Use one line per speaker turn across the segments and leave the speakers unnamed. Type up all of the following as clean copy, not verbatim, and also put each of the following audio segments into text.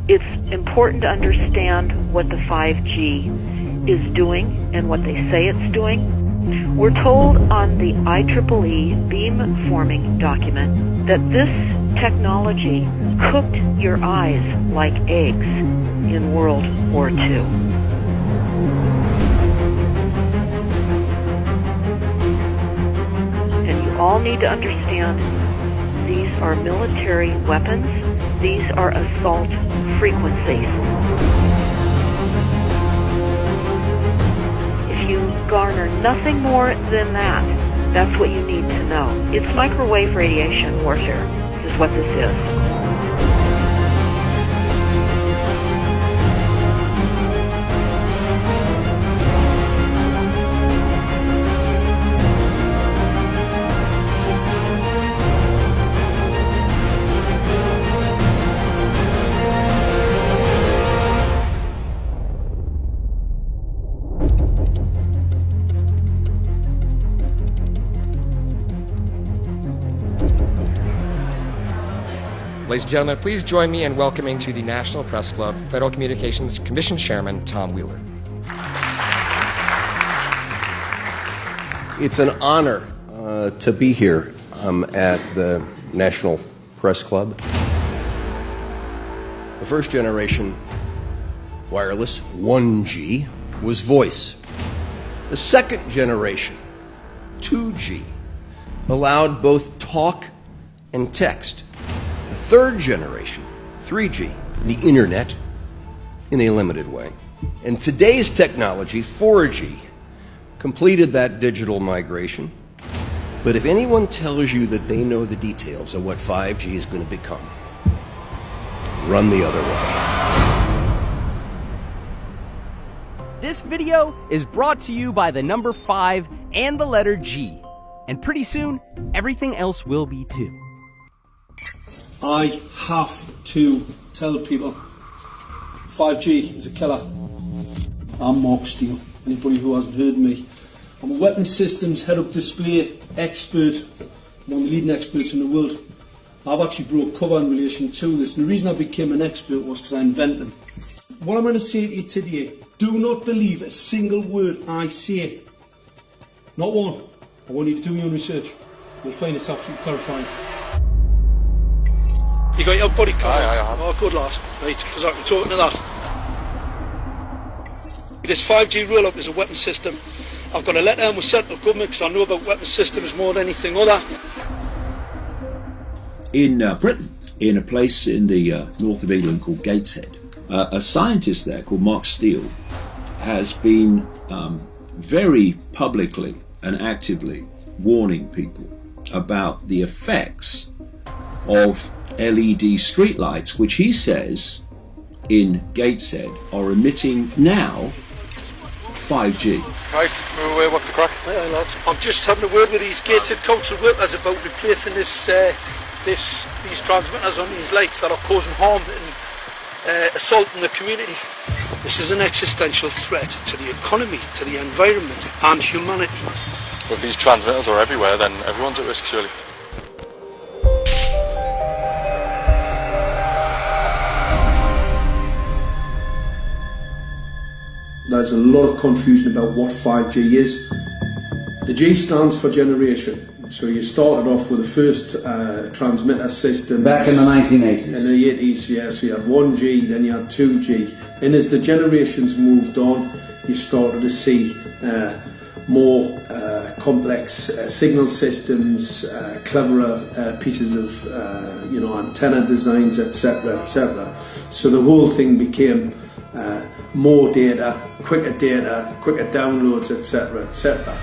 It's important to understand what the 5G is doing and what they say it's doing. We're told on the IEEE beamforming document that this technology cooked your eyes like eggs in World War II. And you all need to understand these are military weapons. These are assault frequencies. If you garner nothing more than that, that's what you need to know. It's microwave radiation warfare, is what this is.
Ladies and gentlemen, please join me in welcoming to the National Press Club Federal Communications Commission Chairman Tom Wheeler.
It's an honor to be here at the National Press Club. The first generation wireless, 1G, was voice. The second generation, 2G, allowed both talk and text. The third generation, 3G, the internet, in a limited way. And today's technology, 4G, completed that digital migration. But if anyone tells you that they know the details of what 5G is going to become, run the other way.
This video is brought to you by the number 5 and the letter G. And pretty soon, everything else will be too.
I have to tell people 5G is a killer. I'm Mark Steele. Anybody who hasn't heard me, I'm a weapons systems head-up display expert, one of the leading experts in the world. I've actually brought cover in relation to this, and the reason I became an expert was because I invented them. What I'm going to say to you today, do not believe a single word I say. Not one. I want you to do your own research. You'll find it's absolutely terrifying. You got your body card?
Aye, I have.
Oh, good lad. Right, because I can talk to that. This 5G roll-up is a weapon system. I've got a letter with central government because I know about weapon systems more than anything other.
In Britain, in a place in the north of England called Gateshead, a scientist there called Mark Steele has been very publicly and actively warning people about the effects of LED streetlights, which he says in Gateshead are emitting now 5G.
Right, move away, what's the crack?
Hey, lads. I'm just having a word with these Gateshead council workers about replacing these transmitters on these lights that are causing harm and assaulting the community. This is an existential threat to the economy, to the environment and humanity.
If these transmitters are everywhere, then everyone's at risk, surely.
There's a lot of confusion about what 5G is. The G stands for generation. So you started off with the first transmitter system.
Back in the 1980s.
In the 80s, yeah. So you had 1G, then you had 2G. And as the generations moved on, you started to see more complex signal systems, cleverer pieces of antenna designs, etc., etc. So the whole thing became more data, quicker downloads, etc., etc.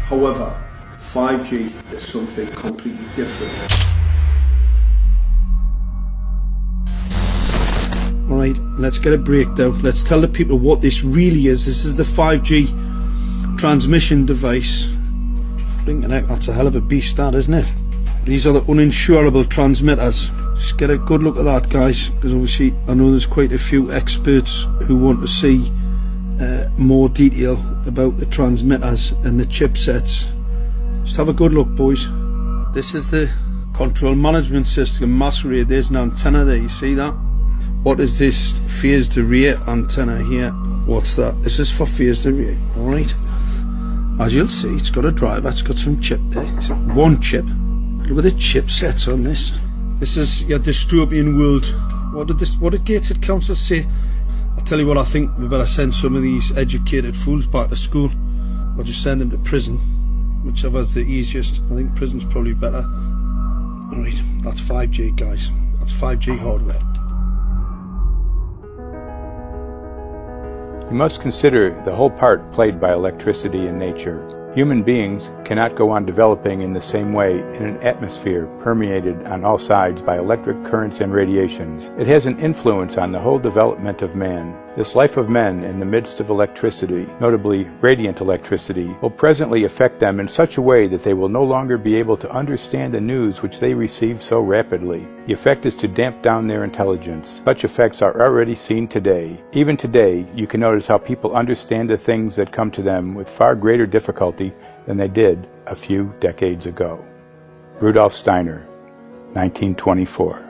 However, 5G is something completely different. Alright, let's get a breakdown. Let's tell the people what this really is. This is the 5G transmission device. That's a hell of a beast, that, isn't it? These are the uninsurable transmitters. Just get a good look at that, guys, because obviously I know there's quite a few experts who want to see more detail about the transmitters and the chipsets. Just have a good look, boys. This is the control management system masquerade. There's an antenna there, you see that? What is this phased array antenna here? What's that? This is for phased array, alright? As you'll see, it's got a driver, it's got some chip there. It's one chip. Look at the chipsets on this. This is your dystopian world. What did Gateshead Council say? I'll tell you what, I think we better send some of these educated fools back to school, or just send them to prison, whichever's the easiest. I think prison's probably better. Alright, that's 5G, guys. That's 5G hardware.
You must consider the whole part played by electricity in nature. Human beings cannot go on developing in the same way in an atmosphere permeated on all sides by electric currents and radiations. It has an influence on the whole development of man. This life of men in the midst of electricity, notably radiant electricity, will presently affect them in such a way that they will no longer be able to understand the news which they receive so rapidly. The effect is to damp down their intelligence. Such effects are already seen today. Even today, you can notice how people understand the things that come to them with far greater difficulty than they did a few decades ago. Rudolf Steiner, 1924.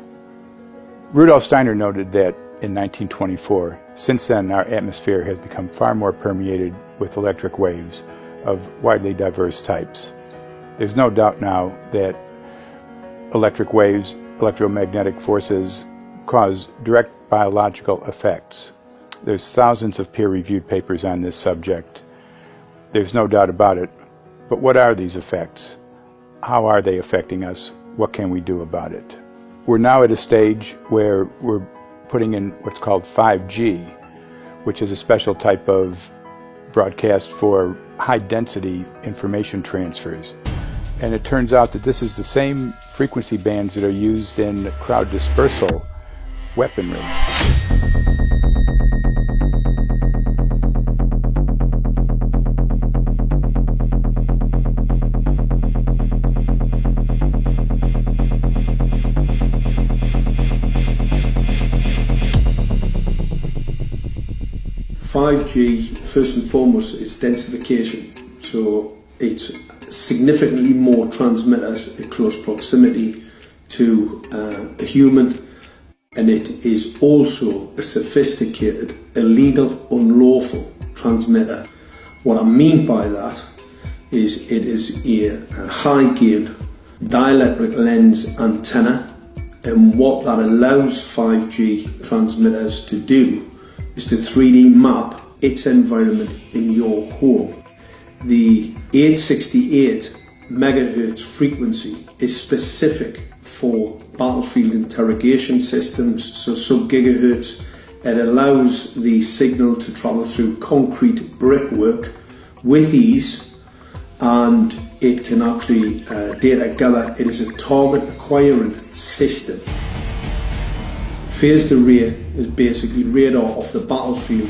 Rudolf Steiner noted that in 1924, since then our atmosphere has become far more permeated with electric waves of widely diverse types. There's no doubt now that electric waves, electromagnetic forces, cause direct biological effects. There's thousands of peer-reviewed papers on this subject. There's no doubt about it. But what are these effects? How are they affecting us? What can we do about it? We're now at a stage where we're putting in what's called 5G, which is a special type of broadcast for high-density information transfers. And it turns out that this is the same frequency bands that are used in crowd dispersal weaponry.
5G, first and foremost, is densification. So it's significantly more transmitters in close proximity to a human, and it is also a sophisticated, illegal, unlawful transmitter. What I mean by that is it is a high gain dielectric lens antenna, and what that allows 5G transmitters to do is to 3D map its environment in your home. The 868 megahertz frequency is specific for battlefield interrogation systems, so sub-gigahertz. It allows the signal to travel through concrete brickwork with ease, and it can actually data gather. It is a target acquiring system. Phased array is basically radar off the battlefield.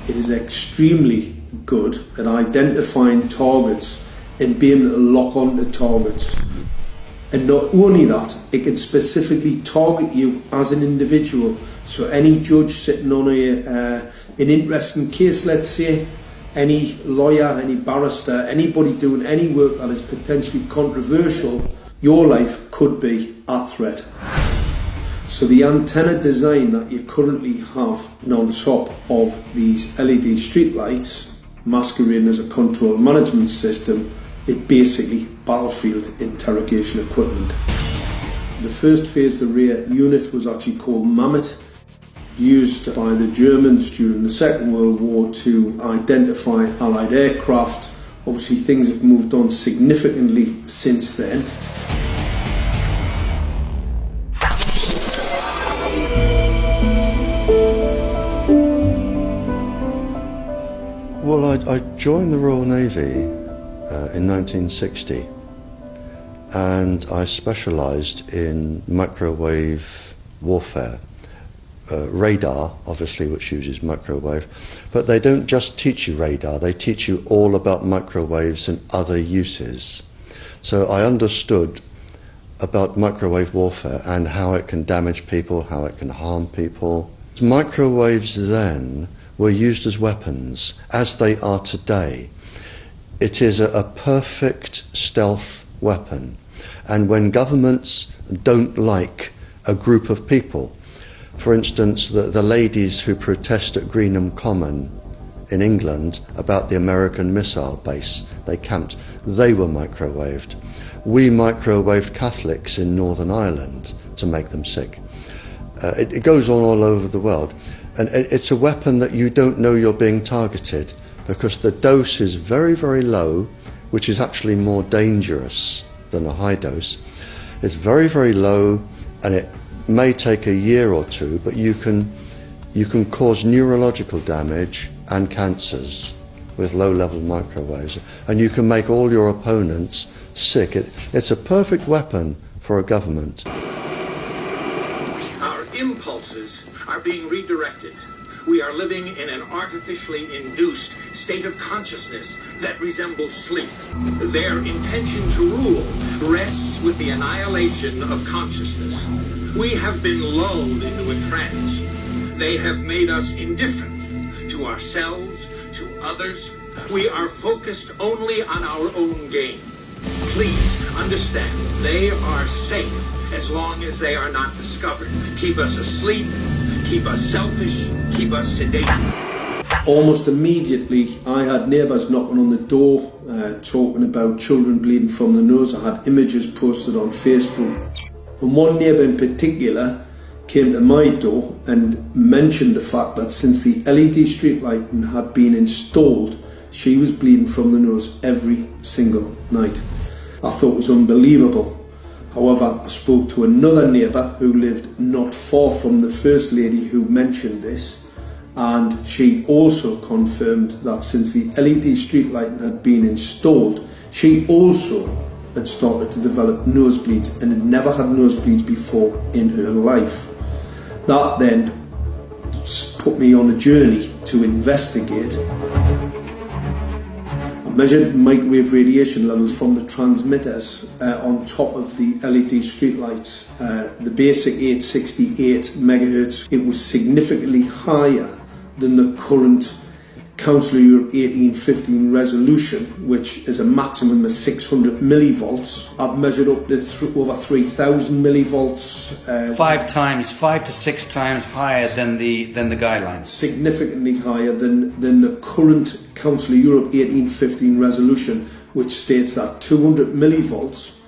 It is extremely good at identifying targets and being able to lock onto targets. And not only that, it can specifically target you as an individual. So any judge sitting on an interesting case, let's say, any lawyer, any barrister, anybody doing any work that is potentially controversial, your life could be at threat. So the antenna design that you currently have on top of these LED streetlights, masquerading as a control management system, is basically battlefield interrogation equipment. The first phased array unit was actually called Mammoth, used by the Germans during the Second World War to identify Allied aircraft. Obviously things have moved on significantly since then.
Well, I joined the Royal Navy in 1960, and I specialised in microwave warfare. Radar, obviously, which uses microwave, but they don't just teach you radar, they teach you all about microwaves and other uses. So I understood about microwave warfare and how it can damage people, how it can harm people. Microwaves then were used as weapons, as they are today. It is a perfect stealth weapon, and when governments don't like a group of people, For instance, the ladies who protest at Greenham Common in England about the American missile base they camped, they were microwaved. We microwaved Catholics in Northern Ireland to make them sick. It goes on all over the world, and it's a weapon that you don't know you're being targeted, because the dose is very, very low, which is actually more dangerous than a high dose. It's very, very low, and it may take a year or two, but you can cause neurological damage and cancers with low-level microwaves, and you can make all your opponents sick. It's a perfect weapon for a government.
Our impulses are being redirected. We are living in an artificially induced state of consciousness that resembles sleep. Their intention to rule rests with the annihilation of consciousness. We have been lulled into a trance. They have made us indifferent to ourselves, to others. We are focused only on our own gain. Please understand, they are safe as long as they are not discovered. Keep us asleep, keep us selfish, keep us sedated.
Almost immediately, I had neighbours knocking on the door, talking about children bleeding from the nose. I had images posted on Facebook. And one neighbour in particular came to my door and mentioned the fact that since the LED street lighting had been installed, she was bleeding from the nose every single night. I thought it was unbelievable. However, I spoke to another neighbour who lived not far from the first lady who mentioned this, and she also confirmed that since the LED street lighting had been installed, she also had started to develop nosebleeds and had never had nosebleeds before in her life. That then put me on a journey to investigate. I measured microwave radiation levels from the transmitters on top of the LED streetlights. The basic 868 megahertz, it was significantly higher than the current Council of Europe 1815 resolution, which is a maximum of 600 millivolts. I've measured up to over 3,000 millivolts.
5 to 6 times higher than the guidelines.
Significantly higher than the current Council of Europe 1815 resolution, which states that 200 millivolts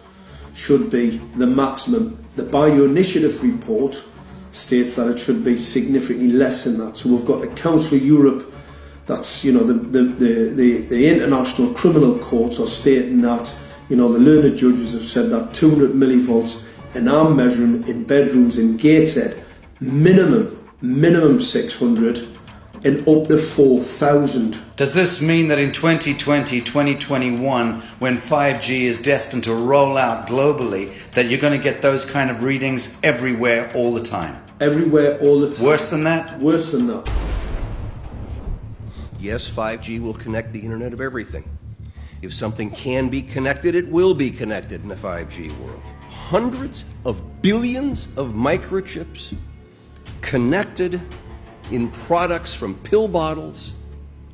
should be the maximum. The Bio-Initiative report states that it should be significantly less than that. So we've got the Council of Europe, that's, you know, the international criminal courts are stating that, you know, the learned judges have said that 200 millivolts, and I'm measuring in bedrooms in Gateshead, minimum 600 and up to 4,000.
Does this mean that in 2020, 2021, when 5G is destined to roll out globally, that you're going to get those kind of readings everywhere all the time?
Everywhere all the time.
Worse than that?
Worse than that.
Yes, 5G will connect the Internet of everything. If something can be connected, it will be connected in a 5G world. Hundreds of billions of microchips connected in products from pill bottles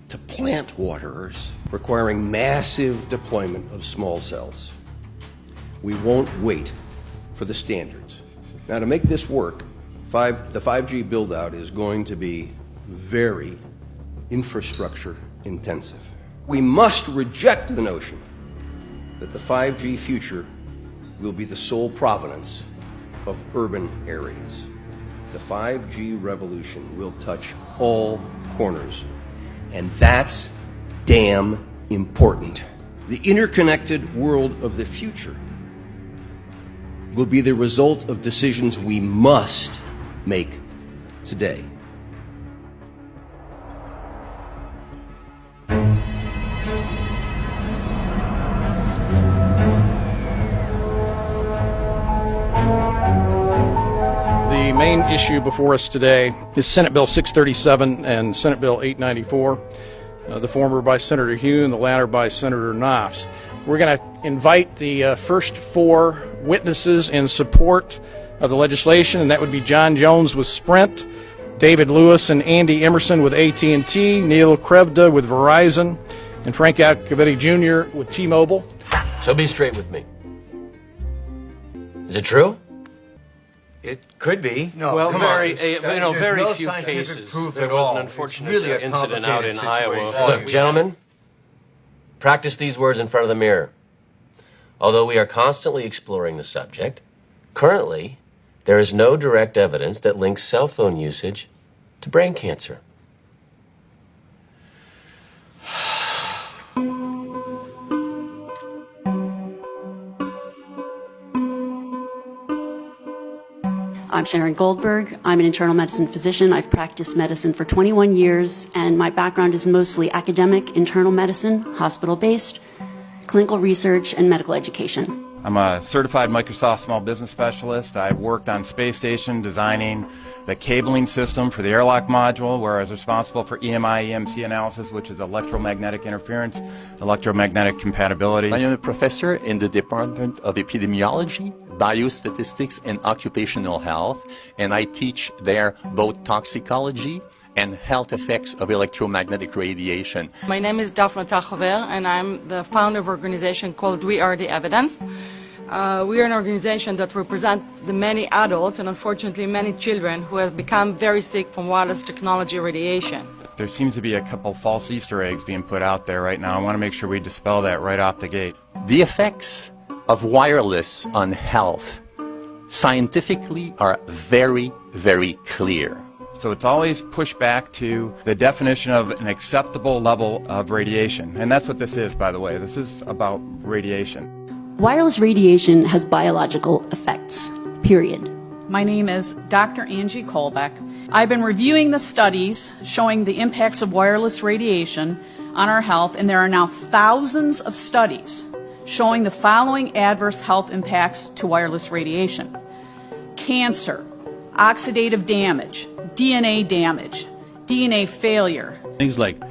to plant waterers, requiring massive deployment of small cells. We won't wait for the standards. Now, to make this work, the 5G build-out is going to be very infrastructure intensive. We must reject the notion that the 5G future will be the sole provenance of urban areas. The 5G revolution will touch all corners, and that's damn important. The interconnected world of the future will be the result of decisions we must make today.
The main issue before us today is Senate Bill 637 and Senate Bill 894, the former by Senator Hugh and the latter by Senator Knopf. We're going to invite the first four witnesses in support of the legislation, and that would be John Jones with Sprint, David Lewis and Andy Emerson with AT&T, Neil Krevda with Verizon, and Frank Iacovetti Jr. with T-Mobile.
So be straight with me. Is it true? It could be.
No, well, very few cases. There was an unfortunate incident out in Iowa.
Look, gentlemen, practice these words in front of the mirror. Although we are constantly exploring the subject, currently, there is no direct evidence that links cell phone usage to brain cancer.
I'm Sharon Goldberg. I'm an internal medicine physician. I've practiced medicine for 21 years, and my background is mostly academic, internal medicine, hospital-based, clinical research, and medical education.
I'm a certified Microsoft small business specialist. I worked on space station designing the cabling system for the airlock module, where I was responsible for EMI, EMC analysis, which is electromagnetic interference, electromagnetic compatibility.
I am a professor in the Department of Epidemiology, Biostatistics, and Occupational Health, and I teach there both toxicology and health effects of electromagnetic radiation.
My name is Daphne Tachover, and I'm the founder of an organization called We Are the Evidence. We are an organization that represents the many adults and unfortunately many children who have become very sick from wireless technology radiation.
There seems to be a couple false Easter eggs being put out there right now. I want to make sure we dispel that right off the gate.
The effects of wireless on health scientifically are very, very clear.
So it's always pushed back to the definition of an acceptable level of radiation. And that's what this is, by the way. This is about radiation.
Wireless radiation has biological effects, period.
My name is Dr. Angie Kolbeck. I've been reviewing the studies showing the impacts of wireless radiation on our health, and there are now thousands of studies showing the following adverse health impacts to wireless radiation: cancer, oxidative damage, DNA damage, DNA failure.
Things like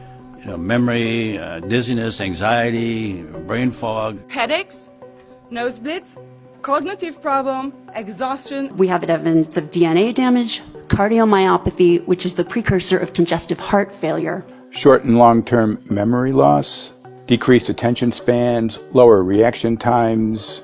memory, dizziness, anxiety, brain fog.
Headaches, nosebleeds, cognitive problem, exhaustion.
We have evidence of DNA damage, cardiomyopathy, which is the precursor of congestive heart failure.
Short and long-term memory loss, decreased attention spans, lower reaction times,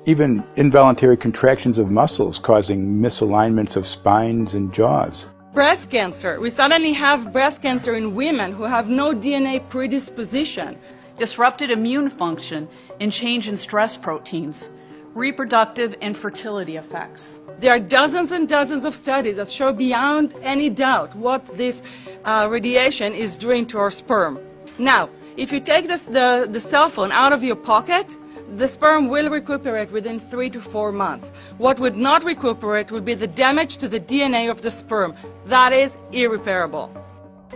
even involuntary contractions of muscles causing misalignments of spines and jaws.
Breast cancer. We suddenly have breast cancer in women who have no DNA predisposition.
Disrupted immune function and change in stress proteins, reproductive and fertility effects.
There are dozens and dozens of studies that show beyond any doubt what this radiation is doing to our sperm. Now, if you take the cell phone out of your pocket, the sperm will recuperate within 3 to 4 months. What would not recuperate would be the damage to the DNA of the sperm. That is irreparable.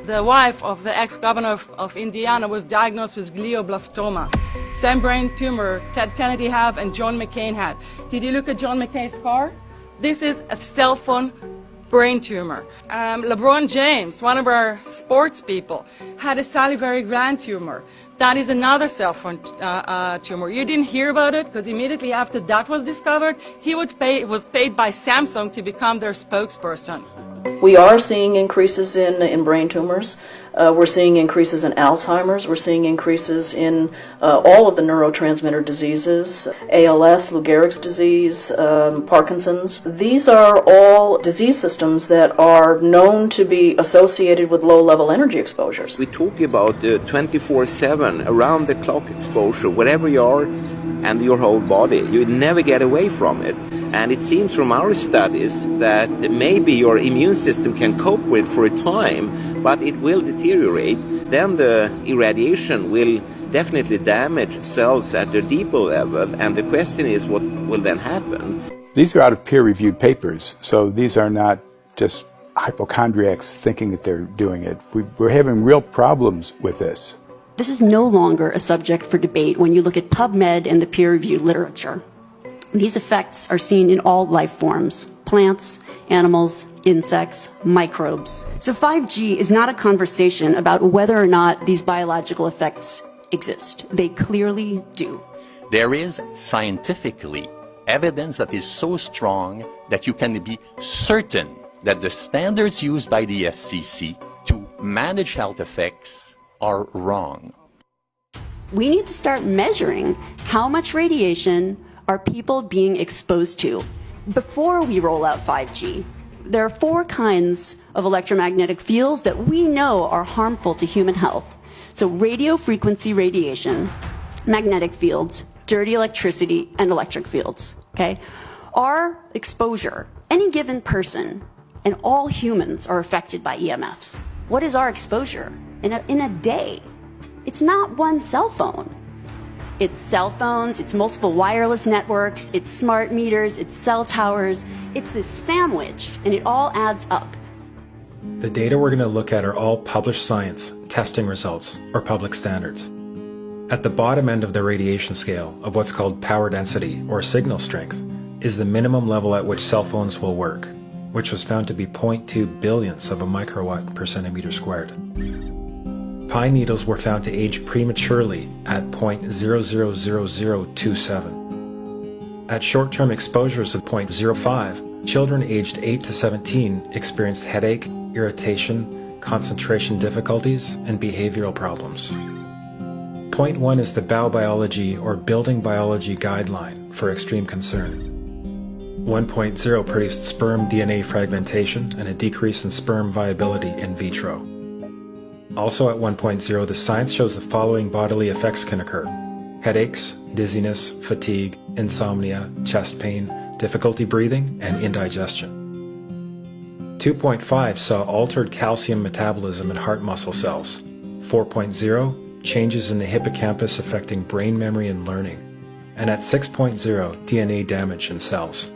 The wife of the ex-governor of Indiana was diagnosed with glioblastoma. Same brain tumor Ted Kennedy had and John McCain had. Did you look at John McCain's scar? This is a cell phone brain tumor. LeBron James, one of our sports people, had a salivary gland tumor. That is another cell phone tumor. You didn't hear about it because immediately after that was discovered, he was paid by Samsung to become their spokesperson.
We are seeing increases in brain tumors. We're seeing increases in Alzheimer's. We're seeing increases in all of the neurotransmitter diseases, ALS, Lou Gehrig's disease, Parkinson's. These are all disease systems that are known to be associated with low-level energy exposures.
We talk about 24/7, around-the-clock exposure, wherever you are and your whole body. You never get away from it. And it seems from our studies that maybe your immune system can cope with for a time, but it will deteriorate. Then the irradiation will definitely damage cells at their deeper level, and the question is what will then happen?
These are out of peer-reviewed papers, so these are not just hypochondriacs thinking that they're doing it. We're having real problems with this.
This is no longer a subject for debate when you look at PubMed and the peer-reviewed literature. These effects are seen in all life forms: plants, animals, insects, microbes. So 5G is not a conversation about whether or not these biological effects exist. They clearly do.
There is scientifically evidence that is so strong that you can be certain that the standards used by the SCC to manage health effects are wrong.
We need to start measuring how much radiation are people being exposed to. before we roll out 5G, there are 4 kinds of electromagnetic fields that we know are harmful to human health. So radio frequency radiation, magnetic fields, dirty electricity, and electric fields, okay? Our exposure, any given person, and all humans are affected by EMFs. What is our exposure in a day? It's not one cell phone. It's cell phones, it's multiple wireless networks, it's smart meters, it's cell towers. It's this sandwich, and it all adds up.
The data we're going to look at are all published science, testing results, or public standards. At the bottom end of the radiation scale of what's called power density, or signal strength, is the minimum level at which cell phones will work, which was found to be 0.2 billionths of a microwatt per centimeter squared. Pine needles were found to age prematurely at 0.000027. At short-term exposures of 0.05, children aged 8 to 17 experienced headache, irritation, concentration difficulties, and behavioral problems. 0.1 is the biobiology or building biology guideline for extreme concern. 1.0 produced sperm DNA fragmentation and a decrease in sperm viability in vitro. Also at 1.0, the science shows the following bodily effects can occur: headaches, dizziness, fatigue, insomnia, chest pain, difficulty breathing, and indigestion. 2.5 saw altered calcium metabolism in heart muscle cells. 4.0, changes in the hippocampus affecting brain memory and learning. And at 6.0, DNA damage in cells.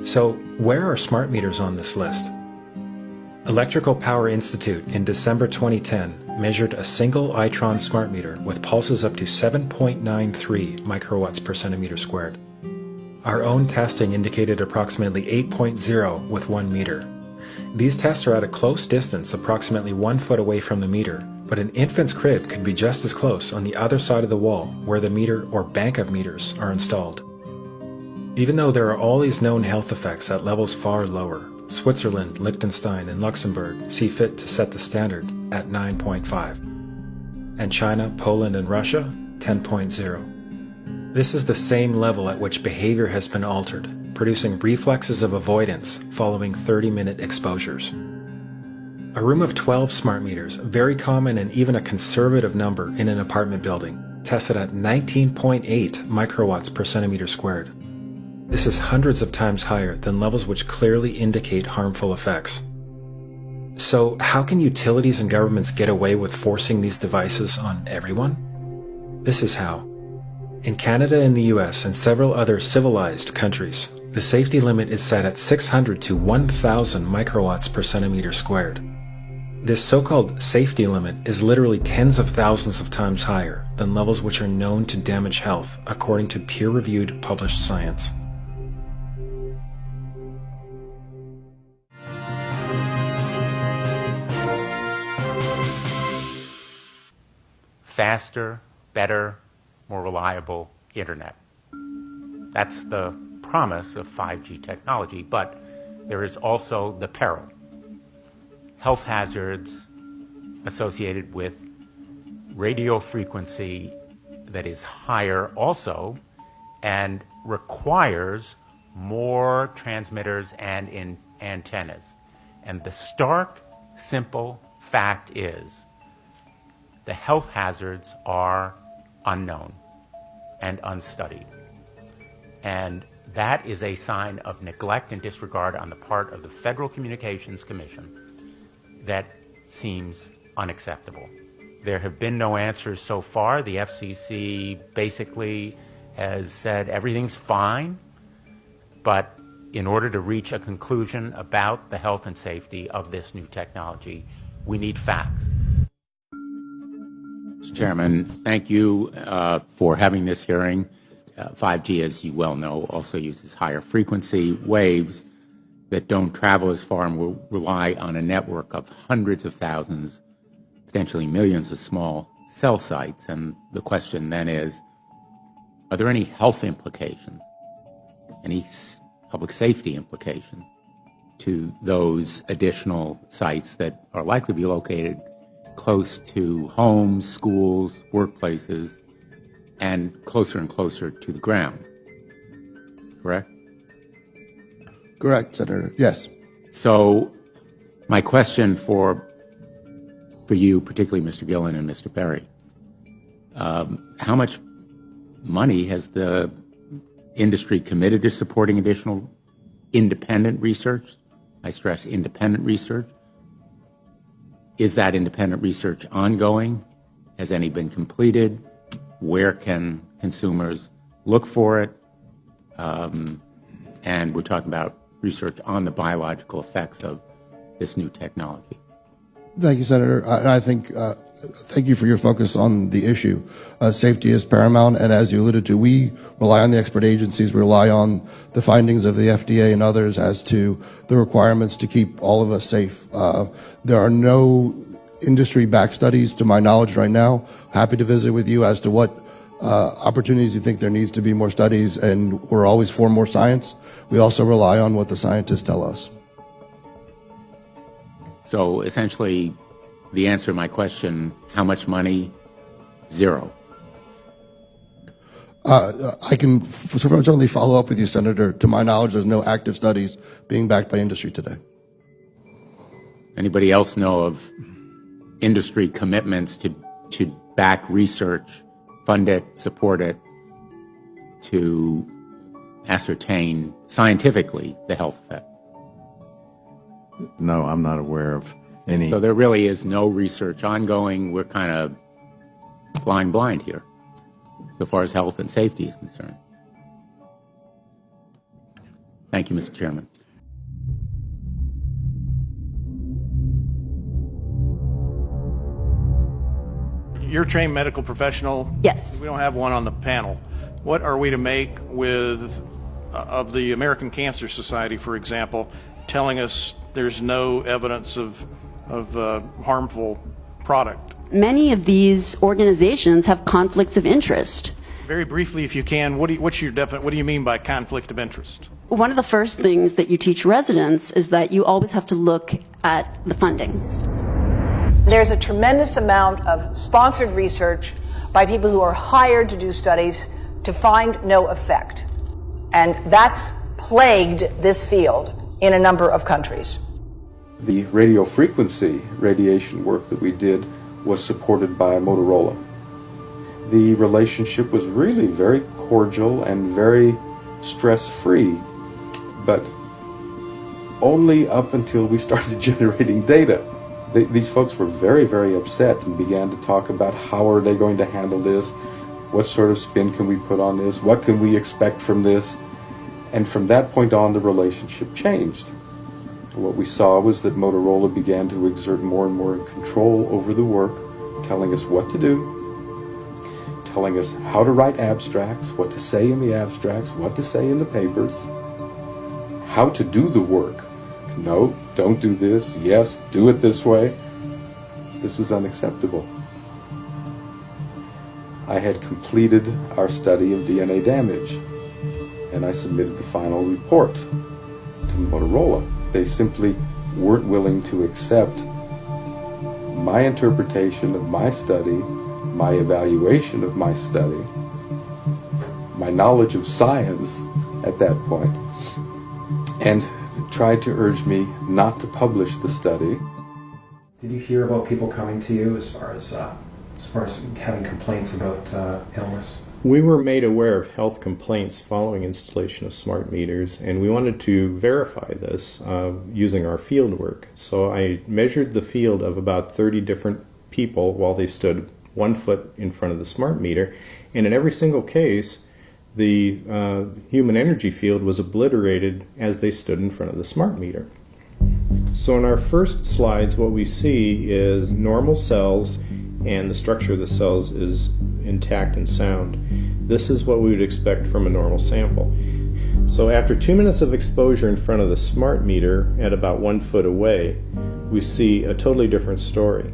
So, where are smart meters on this list? Electrical Power Institute in December 2010 measured a single Itron smart meter with pulses up to 7.93 microwatts per centimeter squared. Our own testing indicated approximately 8.0 with 1 meter. These tests are at a close distance, approximately 1 foot away from the meter, but an infant's crib could be just as close on the other side of the wall where the meter or bank of meters are installed. Even though there are all these known health effects at levels far lower, Switzerland, Liechtenstein, and Luxembourg see fit to set the standard at 9.5. And China, Poland, and Russia, 10.0. This is the same level at which behavior has been altered, producing reflexes of avoidance following 30-minute exposures. A room of 12 smart meters, very common and even a conservative number in an apartment building, tested at 19.8 microwatts per centimeter squared. This is hundreds of times higher than levels which clearly indicate harmful effects. So, how can utilities and governments get away with forcing these devices on everyone? This is how. In Canada and the US and several other civilized countries, the safety limit is set at 600 to 1,000 microwatts per centimeter squared. This so-called safety limit is literally tens of thousands of times higher than levels which are known to damage health, according to peer-reviewed published science.
Faster, better, more reliable internet. That's the promise of 5G technology, but there is also the peril. Health hazards associated with radio frequency that is higher also and requires more transmitters and antennas. And the stark, simple fact is the health hazards are unknown and unstudied. And that is a sign of neglect and disregard on the part of the Federal Communications Commission that seems unacceptable. There have been no answers so far. The FCC basically has said everything's fine, but in order to reach a conclusion about the health and safety of this new technology, we need facts.
Mr. Chairman, thank you for having this hearing. 5G, as you well know, also uses higher frequency waves that don't travel as far and will rely on a network of hundreds of thousands, potentially millions of small cell sites. And the question then is, are there any health implications, any public safety implications to those additional sites that are likely to be located close to homes, schools, workplaces, and closer to the ground, correct?
Correct, Senator. Yes.
So my question for you, particularly Mr. Gillen and Mr. Perry, how much money has the industry committed to supporting additional independent research? I stress independent research. Is that independent research ongoing? Has any been completed? Where can consumers look for it? And we're talking about research on the biological effects of this new technology.
Thank you, Senator. I think, thank you for your focus on the issue. Safety is paramount, and as you alluded to, we rely on the expert agencies, we rely on the findings of the FDA and others as to the requirements to keep all of us safe. There are no industry-backed studies, to my knowledge right now. Happy to visit with you as to what opportunities you think there needs to be more studies, and we're always for more science. We also rely on what the scientists tell us.
So essentially, the answer to my question, how much money? Zero.
I can certainly follow up with you, Senator. To my knowledge, there's no active studies being backed by industry today.
Anybody else know of industry commitments to back research, fund it, support it, to ascertain scientifically the health effect?
No, I'm not aware of any.
So there really is no research ongoing. We're kind of flying blind here, so far as health and safety is concerned. Thank you, Mr. Chairman.
You're a trained medical professional.
Yes.
We don't have one on the panel. What are we to make with of the American Cancer Society, for example, telling us there's no evidence of harmful product?
Many of these organizations have conflicts of interest.
Very briefly, if you can, what do you mean by conflict of interest?
One of the first things that you teach residents is that you always have to look at the funding.
There's a tremendous amount of sponsored research by people who are hired to do studies to find no effect. And that's plagued this field in a number of countries.
The radio frequency radiation work that we did was supported by Motorola. The relationship was really very cordial and very stress-free, but only up until we started generating data. These folks were very, very upset and began to talk about how are they going to handle this, what sort of spin can we put on this, what can we expect from this, and from that point on the relationship changed. What we saw was that Motorola began to exert more and more control over the work, telling us what to do, telling us how to write abstracts, what to say in the abstracts, what to say in the papers, how to do the work. No, don't do this. Yes, do it this way. This was unacceptable. I had completed our study of DNA damage, and I submitted the final report to Motorola. They simply weren't willing to accept my interpretation of my study, my evaluation of my study, my knowledge of science at that point, and tried to urge me not to publish the study.
Did you hear about people coming to you as far as having complaints about illness?
We were made aware of health complaints following installation of smart meters, and we wanted to verify this using our field work. So I measured the field of about 30 different people while they stood 1 foot in front of the smart meter, and in every single case, the human energy field was obliterated as they stood in front of the smart meter. So in our first slides, what we see is normal cells, and the structure of the cells is intact and sound. This is what we would expect from a normal sample. So after 2 minutes of exposure in front of the smart meter at about 1 foot away, we see a totally different story.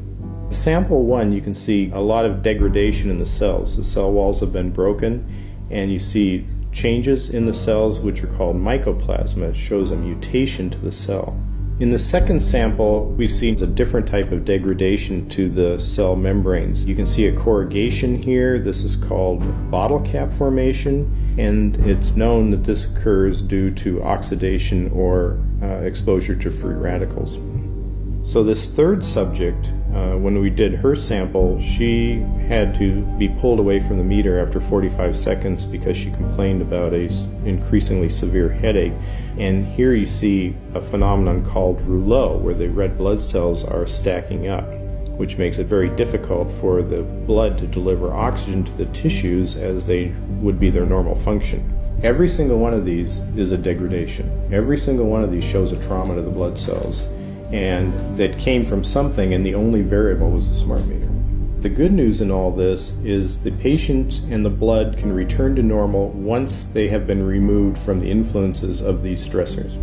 Sample 1, you can see a lot of degradation in the cells. The cell walls have been broken, and you see changes in the cells which are called mycoplasma. It shows a mutation to the cell. In the second sample, we see a different type of degradation to the cell membranes. You can see a corrugation here. This is called bottle cap formation. and it's known that this occurs due to oxidation or exposure to free radicals. So this third subject, when we did her sample, she had to be pulled away from the meter after 45 seconds because she complained about an increasingly severe headache. And here you see a phenomenon called rouleau, where the red blood cells are stacking up, which makes it very difficult for the blood to deliver oxygen to the tissues as they would be their normal function. Every single one of these is a degradation. Every single one of these shows a trauma to the blood cells, and that came from something, and the only variable was the smart meter. The good news in all this is the patient and the blood can return to normal once they have been removed from the influences of these stressors.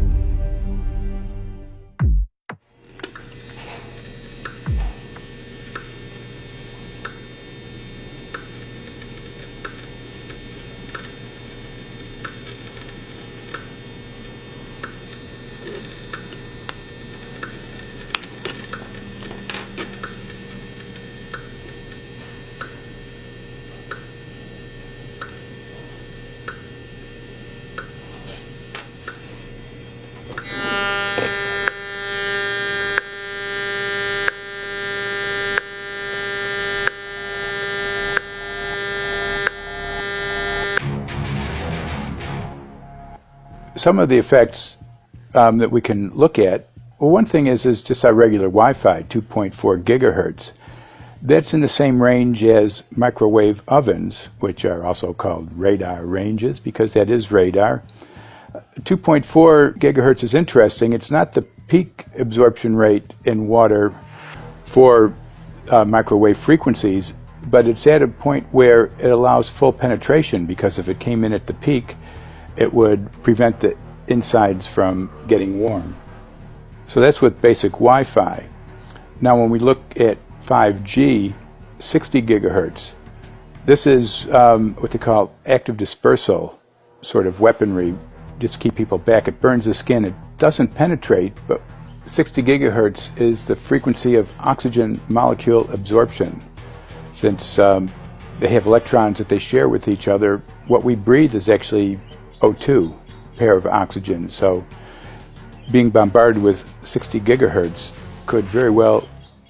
Some of the effects that we can look at, well, one thing is just our regular Wi-Fi, 2.4 gigahertz. That's in the same range as microwave ovens, which are also called radar ranges, because that is radar. 2.4 gigahertz is interesting. It's not the peak absorption rate in water for microwave frequencies, but it's at a point where it allows full penetration, because if it came in at the peak, it would prevent the insides from getting warm. So that's with basic Wi-Fi. Now when we look at 5G, 60 gigahertz, this is what they call active dispersal sort of weaponry, just to keep people back. It burns the skin. It doesn't penetrate, but 60 gigahertz is the frequency of oxygen molecule absorption. Since they have electrons that they share with each other, what we breathe is actually O2, pair of oxygen. So being bombarded with 60 gigahertz could very well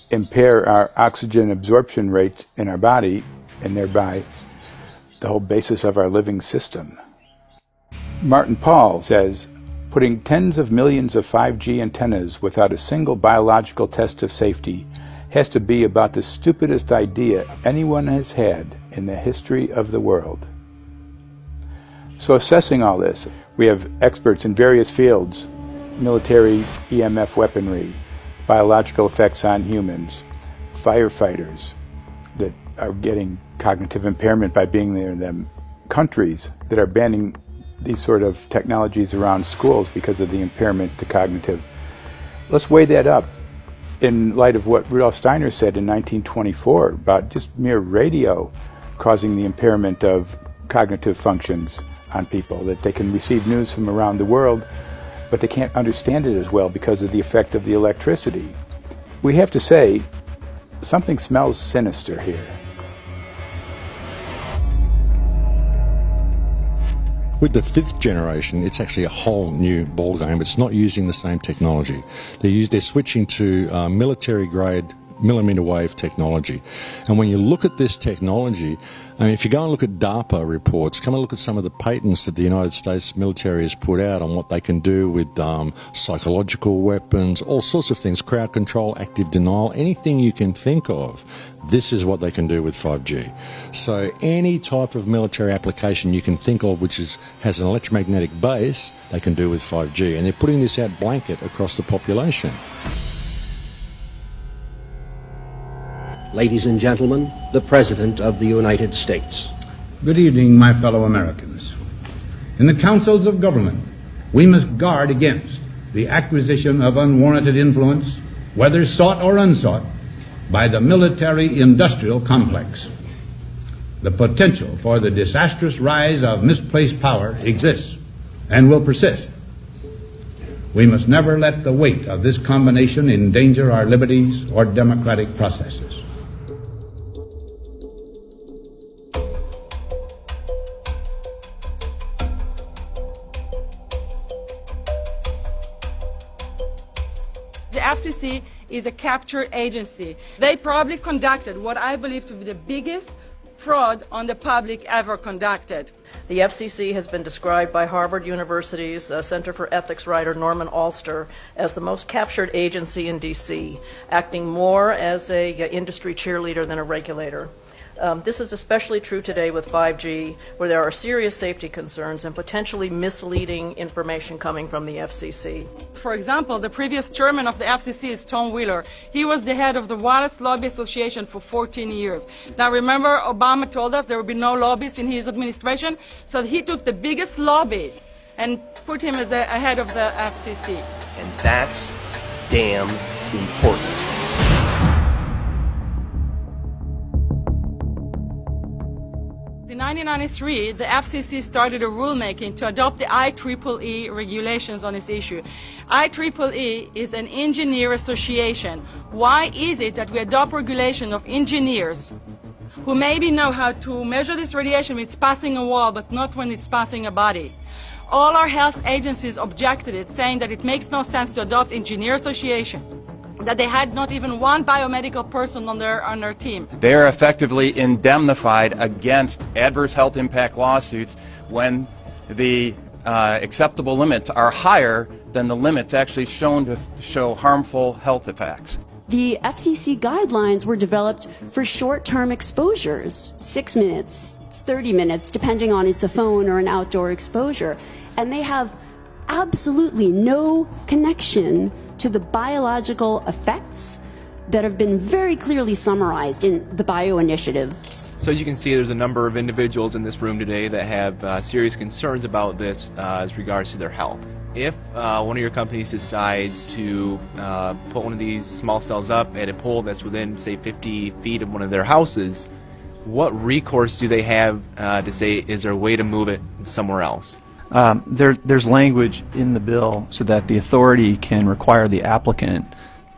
impair our oxygen absorption rate in our body, and thereby the whole basis of our living system. Martin Pall says, putting tens of millions of 5G antennas without a single biological test of safety has to be about the stupidest idea anyone has had in the history of the world. So assessing all this, we have experts in various fields: military EMF weaponry, biological effects on humans, firefighters that are getting cognitive impairment by being there in them, countries that are banning these sort of technologies around schools because of the impairment to cognitive. Let's weigh that up in light of what Rudolf Steiner said in 1924 about just mere radio causing the impairment of cognitive functions on people, that they can receive news from around the world, but they can't understand it as well because of the effect of the electricity. We have to say, something smells sinister here.
With the 5th generation, it's actually a whole new ballgame. It's not using the same technology. They're switching to military-grade millimeter wave technology. And when you look at this technology, I mean, if you go and look at DARPA reports, come and look at some of the patents that the United States military has put out on what they can do with psychological weapons, all sorts of things, crowd control, active denial, anything you can think of, this is what they can do with 5G. So any type of military application you can think of which has an electromagnetic base, they can do with 5G. And they're putting this out blanket across the population.
Ladies and gentlemen, the President of the United States.
Good evening, my fellow Americans. In the councils of government, we must guard against the acquisition of unwarranted influence, whether sought or unsought, by the military-industrial complex. The potential for the disastrous rise of misplaced power exists and will persist. We must never let the weight of this combination endanger our liberties or democratic processes.
The FCC is a capture agency. They probably conducted what I believe to be the biggest fraud on the public ever conducted.
The FCC has been described by Harvard University's Center for Ethics writer Norman Alster as the most captured agency in D.C., acting more as an industry cheerleader than a regulator. This is especially true today with 5G, where there are serious safety concerns and potentially misleading information coming from the FCC.
For example, the previous chairman of the FCC is Tom Wheeler. He was the head of the Wireless Lobby Association for 14 years. Now remember, Obama told us there would be no lobbyists in his administration, so he took the biggest lobby and put him as the head of the FCC.
And that's damn important.
In 1993, the FCC started a rulemaking to adopt the IEEE regulations on this issue. IEEE is an engineer association. Why is it that we adopt regulation of engineers who maybe know how to measure this radiation when it's passing a wall, but not when it's passing a body? All our health agencies objected it, saying that it makes no sense to adopt engineer association, that they had not even one biomedical person on their team.
They are effectively indemnified against adverse health impact lawsuits when the acceptable limits are higher than the limits actually shown to show harmful health effects.
The FCC guidelines were developed for short-term exposures, 6 minutes, 30 minutes, depending on it's a phone or an outdoor exposure. And they have absolutely no connection to the biological effects that have been very clearly summarized in the Bio Initiative.
So as you can see, there's a number of individuals in this room today that have serious concerns about this as regards to their health. If one of your companies decides to put one of these small cells up at a pole that's within, say, 50 feet of one of their houses, what recourse do they have to say, is there a way to move it somewhere else?
There's language in the bill so that the authority can require the applicant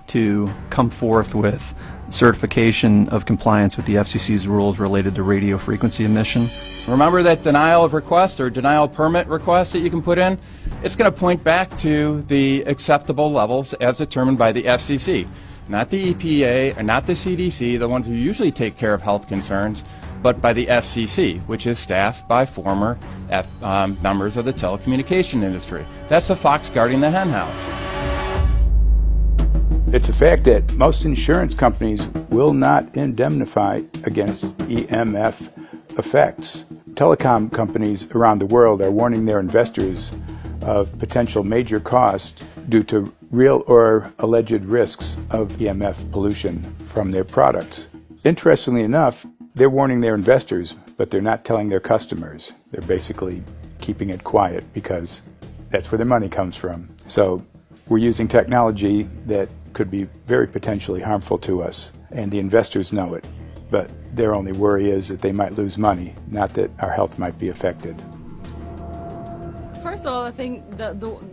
to come forth with certification of compliance with the FCC's rules related to radio frequency emission.
Remember that denial of request or denial of permit request that you can put in? It's going to point back to the acceptable levels as determined by the FCC, not the EPA or not the CDC, the ones who usually take care of health concerns, but by the FCC, which is staffed by former members of the telecommunication industry. That's the fox guarding the hen house.
It's a fact that most insurance companies will not indemnify against EMF effects. Telecom companies around the world are warning their investors of potential major costs due to real or alleged risks of EMF pollution from their products. Interestingly enough, they're warning their investors, but they're not telling their customers. They're basically keeping it quiet because that's where their money comes from. So we're using technology that could be very potentially harmful to us, and the investors know it. But their only worry is that they might lose money, not that our health might be affected.
First of all, I think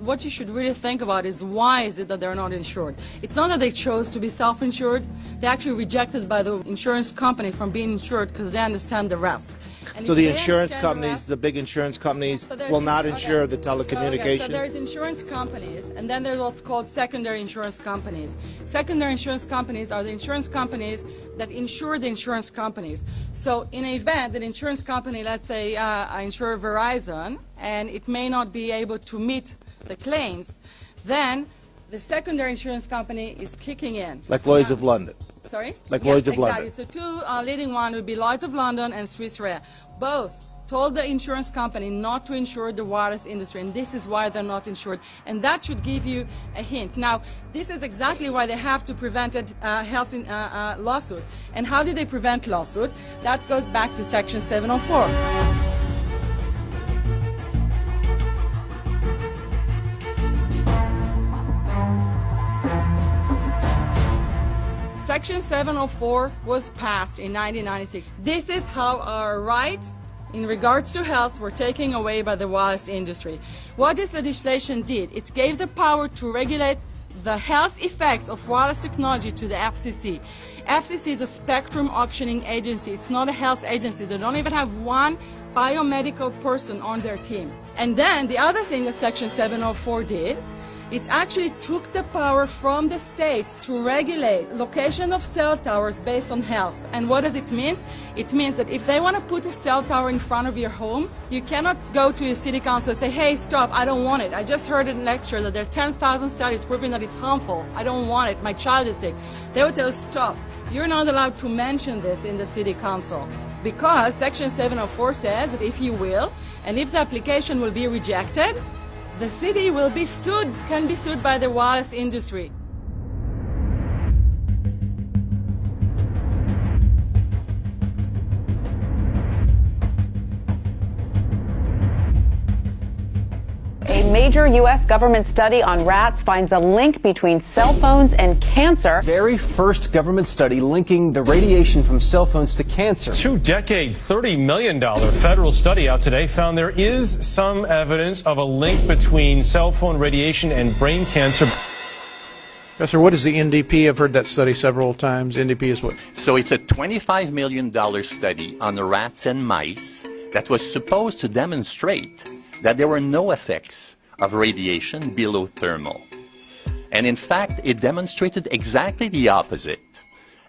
what you should really think about is why is it that they're not insured? It's not that they chose to be self-insured. They actually rejected by the insurance company from being insured because they understand the risk. And
so the insurance companies, the big insurance companies, will not insure the telecommunication?
So there's insurance companies, and then there's what's called secondary insurance companies. Secondary insurance companies are the insurance companies that insure the insurance companies. So in an event, an insurance company, let's say I insure Verizon, and it may not be able to meet the claims, then the secondary insurance company is kicking in.
Like Lloyd's of London?
Sorry?
Like
yes,
Lloyd's of
exactly.
London?
So two leading ones would be Lloyd's of London and Swiss Re. Both told the insurance company not to insure the wireless industry, and this is why they're not insured. And that should give you a hint. Now, this is exactly why they have to prevent a health lawsuit. And how do they prevent lawsuit? That goes back to Section 704. Section 704 was passed in 1996. This is how our rights in regards to health were taken away by the wireless industry. What this legislation did, it gave the power to regulate the health effects of wireless technology to the FCC. FCC is a spectrum auctioning agency. It's not a health agency. They don't even have one biomedical person on their team. And then the other thing that Section 704 did, It actually took the power from the states to regulate location of cell towers based on health. And what does it mean? It means that if they want to put a cell tower in front of your home, you cannot go to your city council and say, hey, stop, I don't want it. I just heard in a lecture that there are 10,000 studies proving that it's harmful. I don't want it. My child is sick. They will tell you, stop. You're not allowed to mention this in the city council because Section 704 says that if you will, and if the application will be rejected, the city will be sued, can be sued by the wireless industry.
A major U.S. government study on rats finds a link between cell phones and cancer.
Very first government study linking the radiation from cell phones to cancer.
Two-decade, $30 million federal study out today found there is some evidence of a link between cell phone radiation and brain cancer.
Professor, what is the NDP? I've heard that study several times. NDP is what?
So it's a $25 million study on rats and mice that was supposed to demonstrate that there were no effects of radiation below thermal. And in fact, it demonstrated exactly the opposite.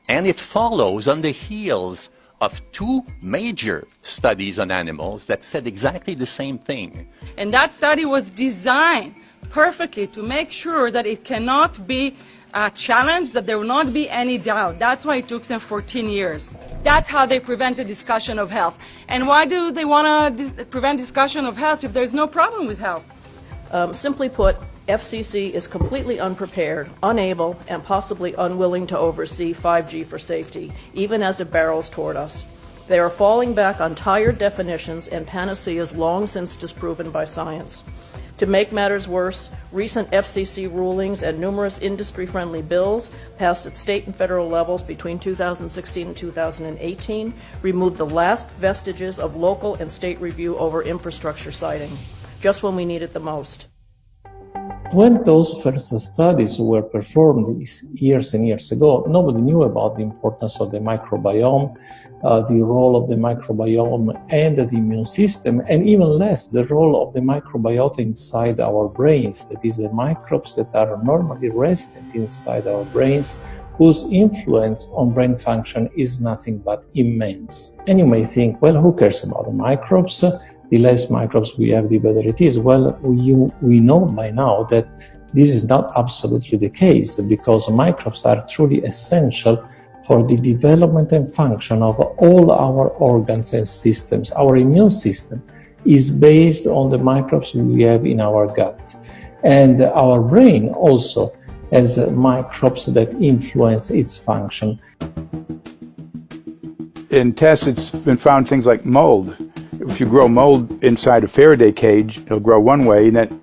And it follows on the heels of two major studies on animals that said exactly the same thing.
And that study was designed perfectly to make sure that it cannot be challenged, that there will not be any doubt. That's why it took them 14 years. That's how they prevented discussion of health. And why do they want to prevent discussion of health if there's no problem with health?
Simply put, FCC is completely unprepared, unable, and possibly unwilling to oversee 5G for safety, even as it barrels toward us. They are falling back on tired definitions and panaceas long since disproven by science. To make matters worse, recent FCC rulings and numerous industry-friendly bills passed at state and federal levels between 2016 and 2018 removed the last vestiges of local and state review over infrastructure siting, just when we need it the most.
When those first studies were performed years and years ago, nobody knew about the importance of the microbiome, the role of the microbiome and the immune system, and even less the role of the microbiota inside our brains, that is, the microbes that are normally resident inside our brains, whose influence on brain function is nothing but immense. And you may think, well, who cares about the microbes? The less microbes we have, the better it is. Well, we know by now that this is not absolutely the case, because microbes are truly essential for the development and function of all our organs and systems. Our immune system is based on the microbes we have in our gut. And our brain also has microbes that influence its function.
In tests, it's been found things like mold. If you grow mold inside a Faraday cage, it'll grow one way, and then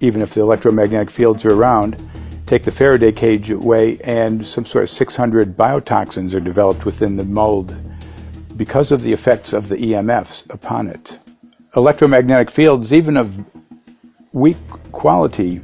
even if the electromagnetic fields are around, take the Faraday cage away, and some sort of 600 biotoxins are developed within the mold because of the effects of the EMFs upon it. Electromagnetic fields, even of weak quality,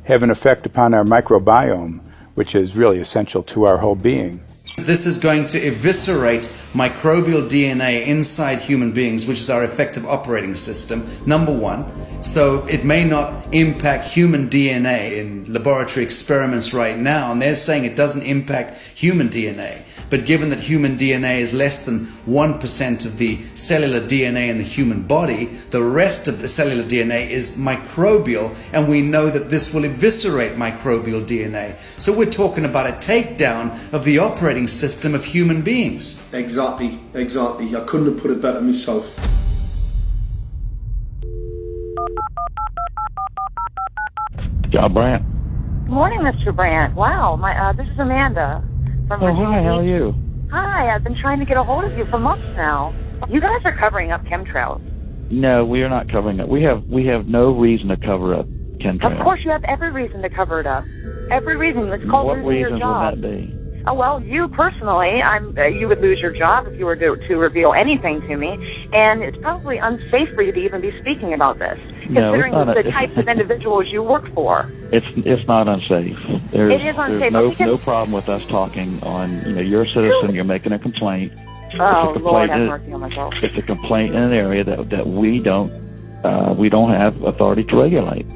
have an effect upon our microbiome, which is really essential to our whole being.
This is going to eviscerate microbial DNA inside human beings, which is our effective operating system, number one. So it may not impact human DNA in laboratory experiments right now, and they're saying it doesn't impact human DNA. But given that human DNA is less than 1% of the cellular DNA in the human body, the rest of the cellular DNA is microbial, and we know that this will eviscerate microbial DNA. So we're talking about a takedown of the operating system of human beings.
Exactly. I couldn't have put it better myself.
John Brandt.
Good morning, Mr. Brandt. Wow, this is Amanda from Virginia.
Hi, how are you?
Hi, I've been trying to get a hold of you for months now. You guys are covering up chemtrails.
No, we are not covering it. We have no reason to cover up chemtrails.
Of course, you have every reason to cover it up. Every reason. It's called
What
losing your
reasons
job.
would that be?
Oh, well, you personally, you would lose your job if you were to reveal anything to me, and it's probably unsafe for you to even be speaking about this,
No,
considering
it's not
the types of individuals you work for.
It's not unsafe.
It is unsafe.
There's no problem with us talking on. You're a citizen. You're making a complaint.
Oh, Lord, have mercy on myself.
It's a complaint in an area that we don't have authority to regulate.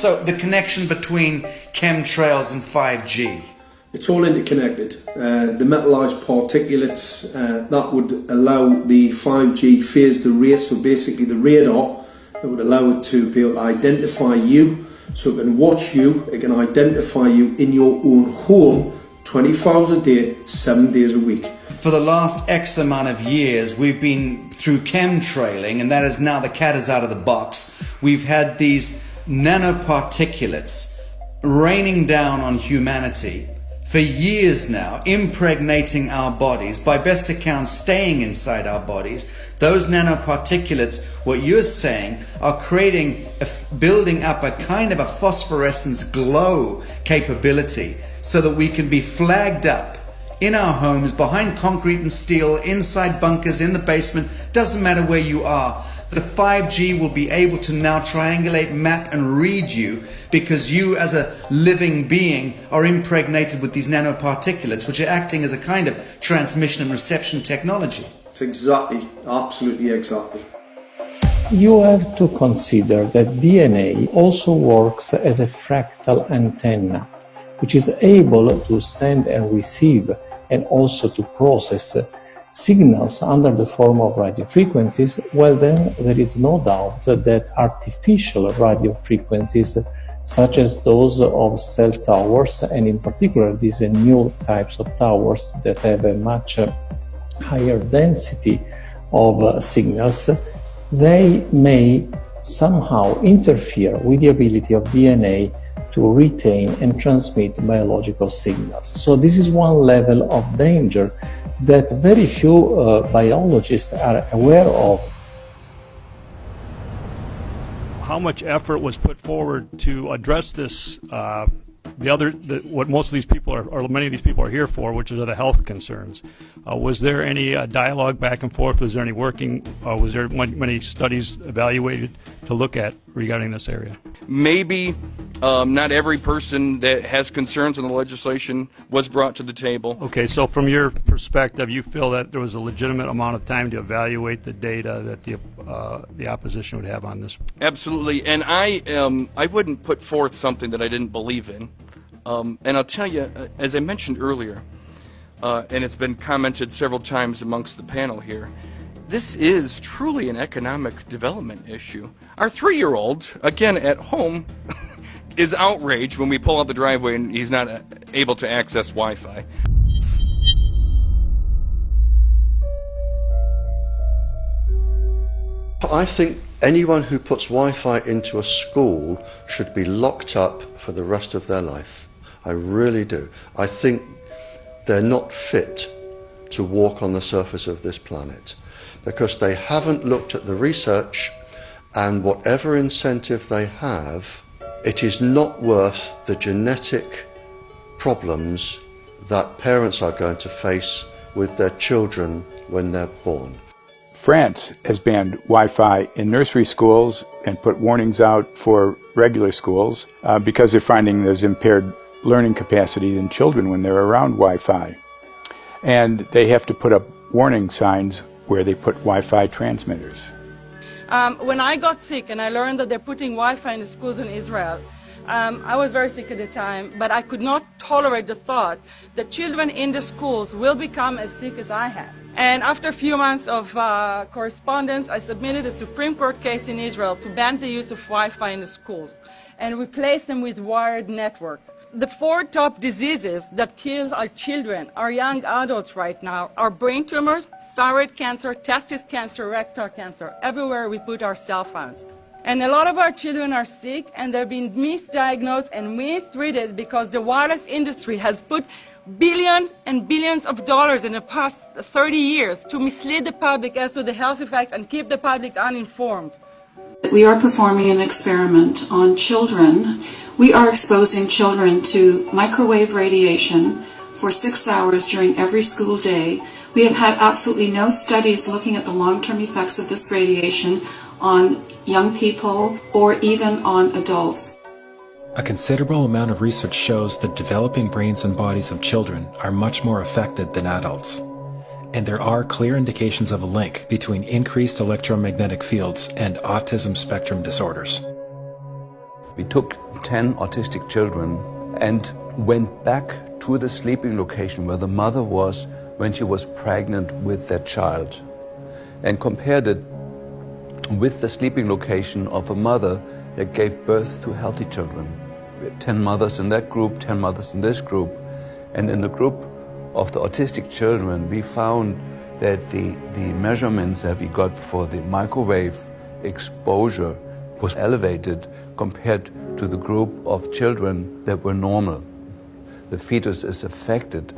So the connection between chemtrails and 5G.
It's all interconnected. The metallized particulates that would allow the 5G phased array, so basically the radar that would allow it to be able to identify you, so it can watch you, it can identify you in your own home 24 hours a day, 7 days a week.
For the last X amount of years, we've been through chemtrailing, and that is now the cat is out of the box. We've had these nanoparticulates raining down on humanity for years now, impregnating our bodies, by best accounts staying inside our bodies. Those nanoparticulates, what you're saying, are building up a kind of a phosphorescence glow capability so that we can be flagged up in our homes, behind concrete and steel, inside bunkers, in the basement, doesn't matter where you are. The 5G will be able to now triangulate, map and read you, because you as a living being are impregnated with these nanoparticulates, which are acting as a kind of transmission and reception technology.
It's exactly, absolutely exactly.
You have to consider that DNA also works as a fractal antenna, which is able to send and receive and also to process signals under the form of radio frequencies. Well, then there is no doubt that artificial radio frequencies, such as those of cell towers, and in particular these new types of towers that have a much higher density of signals, they may somehow interfere with the ability of DNA to retain and transmit biological signals. So this is one level of danger that very few biologists are aware of.
How much effort was put forward to address this, what most of these people are, or many of these people are here for, which are the health concerns? Was there any dialogue back and forth? Was there any working, was there many studies evaluated to look at regarding this area?
Maybe not every person that has concerns on the legislation was brought to the table.
Okay, so from your perspective, you feel that there was a legitimate amount of time to evaluate the data that the opposition would have on this?
Absolutely, and I wouldn't put forth something that I didn't believe in. And I'll tell you, as I mentioned earlier, and it's been commented several times amongst the panel here, this is truly an economic development issue. Our 3-year-old, again at home, is outraged when we pull out the driveway and he's not able to access Wi-Fi.
I think anyone who puts Wi-Fi into a school should be locked up for the rest of their life. I really do. I think they're not fit to walk on the surface of this planet because they haven't looked at the research, and whatever incentive they have, it is not worth the genetic problems that parents are going to face with their children when they're born.
France has banned Wi-Fi in nursery schools and put warnings out for regular schools because they're finding there's impaired learning capacity in children when they're around Wi-Fi. And they have to put up warning signs where they put Wi-Fi transmitters.
When I got sick and I learned that they're putting Wi-Fi in the schools in Israel, I was very sick at the time, but I could not tolerate the thought that children in the schools will become as sick as I have. And after a few months of correspondence, I submitted a Supreme Court case in Israel to ban the use of Wi-Fi in the schools and replace them with wired network. The 4 top diseases that kill our children, our young adults right now, are brain tumors, thyroid cancer, testis cancer, rectal cancer, everywhere we put our cell phones. And a lot of our children are sick and they're being misdiagnosed and mistreated because the wireless industry has put billions and billions of dollars in the past 30 years to mislead the public as to the health effects and keep the public uninformed.
We are performing an experiment on children. We are exposing children to microwave radiation for 6 hours during every school day. We have had absolutely no studies looking at the long-term effects of this radiation on young people or even on adults.
A considerable amount of research shows that developing brains and bodies of children are much more affected than adults. And there are clear indications of a link between increased electromagnetic fields and autism spectrum disorders.
We took 10 autistic children and went back to the sleeping location where the mother was when she was pregnant with that child and compared it with the sleeping location of a mother that gave birth to healthy children. 10 mothers in that group, 10 mothers in this group, and in the group of the autistic children we found that the measurements that we got for the microwave exposure was elevated compared to the group of children that were normal. The fetus is affected.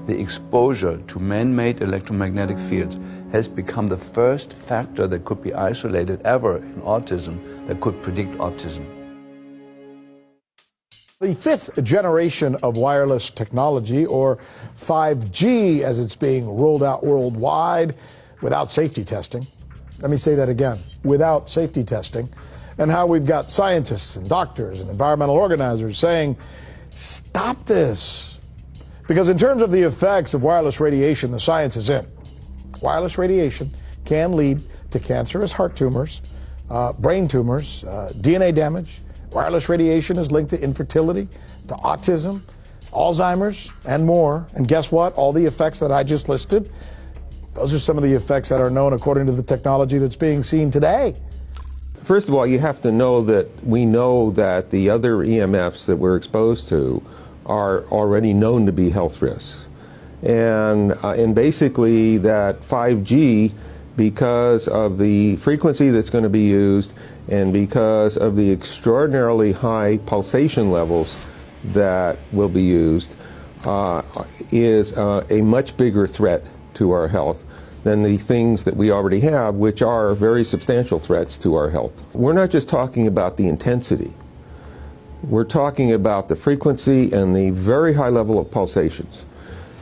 The exposure to man-made electromagnetic fields has become the first factor that could be isolated ever in autism that could predict autism.
The fifth generation of wireless technology, or 5G as it's being rolled out worldwide without safety testing. Let me say that again, without safety testing. And how we've got scientists and doctors and environmental organizers saying, stop this. Because in terms of the effects of wireless radiation, the science is in. Wireless radiation can lead to cancerous heart tumors, brain tumors, DNA damage. Wireless radiation is linked to infertility, to autism, Alzheimer's, and more. And guess what? All the effects that I just listed, those are some of the effects that are known according to the technology that's being seen today.
First of all, you have to know that we know that the other EMFs that we're exposed to are already known to be health risks. And basically that 5G, because of the frequency that's going to be used and because of the extraordinarily high pulsation levels that will be used, is a much bigger threat to our health than the things that we already have, which are very substantial threats to our health. We're not just talking about the intensity. We're talking about the frequency and the very high level of pulsations.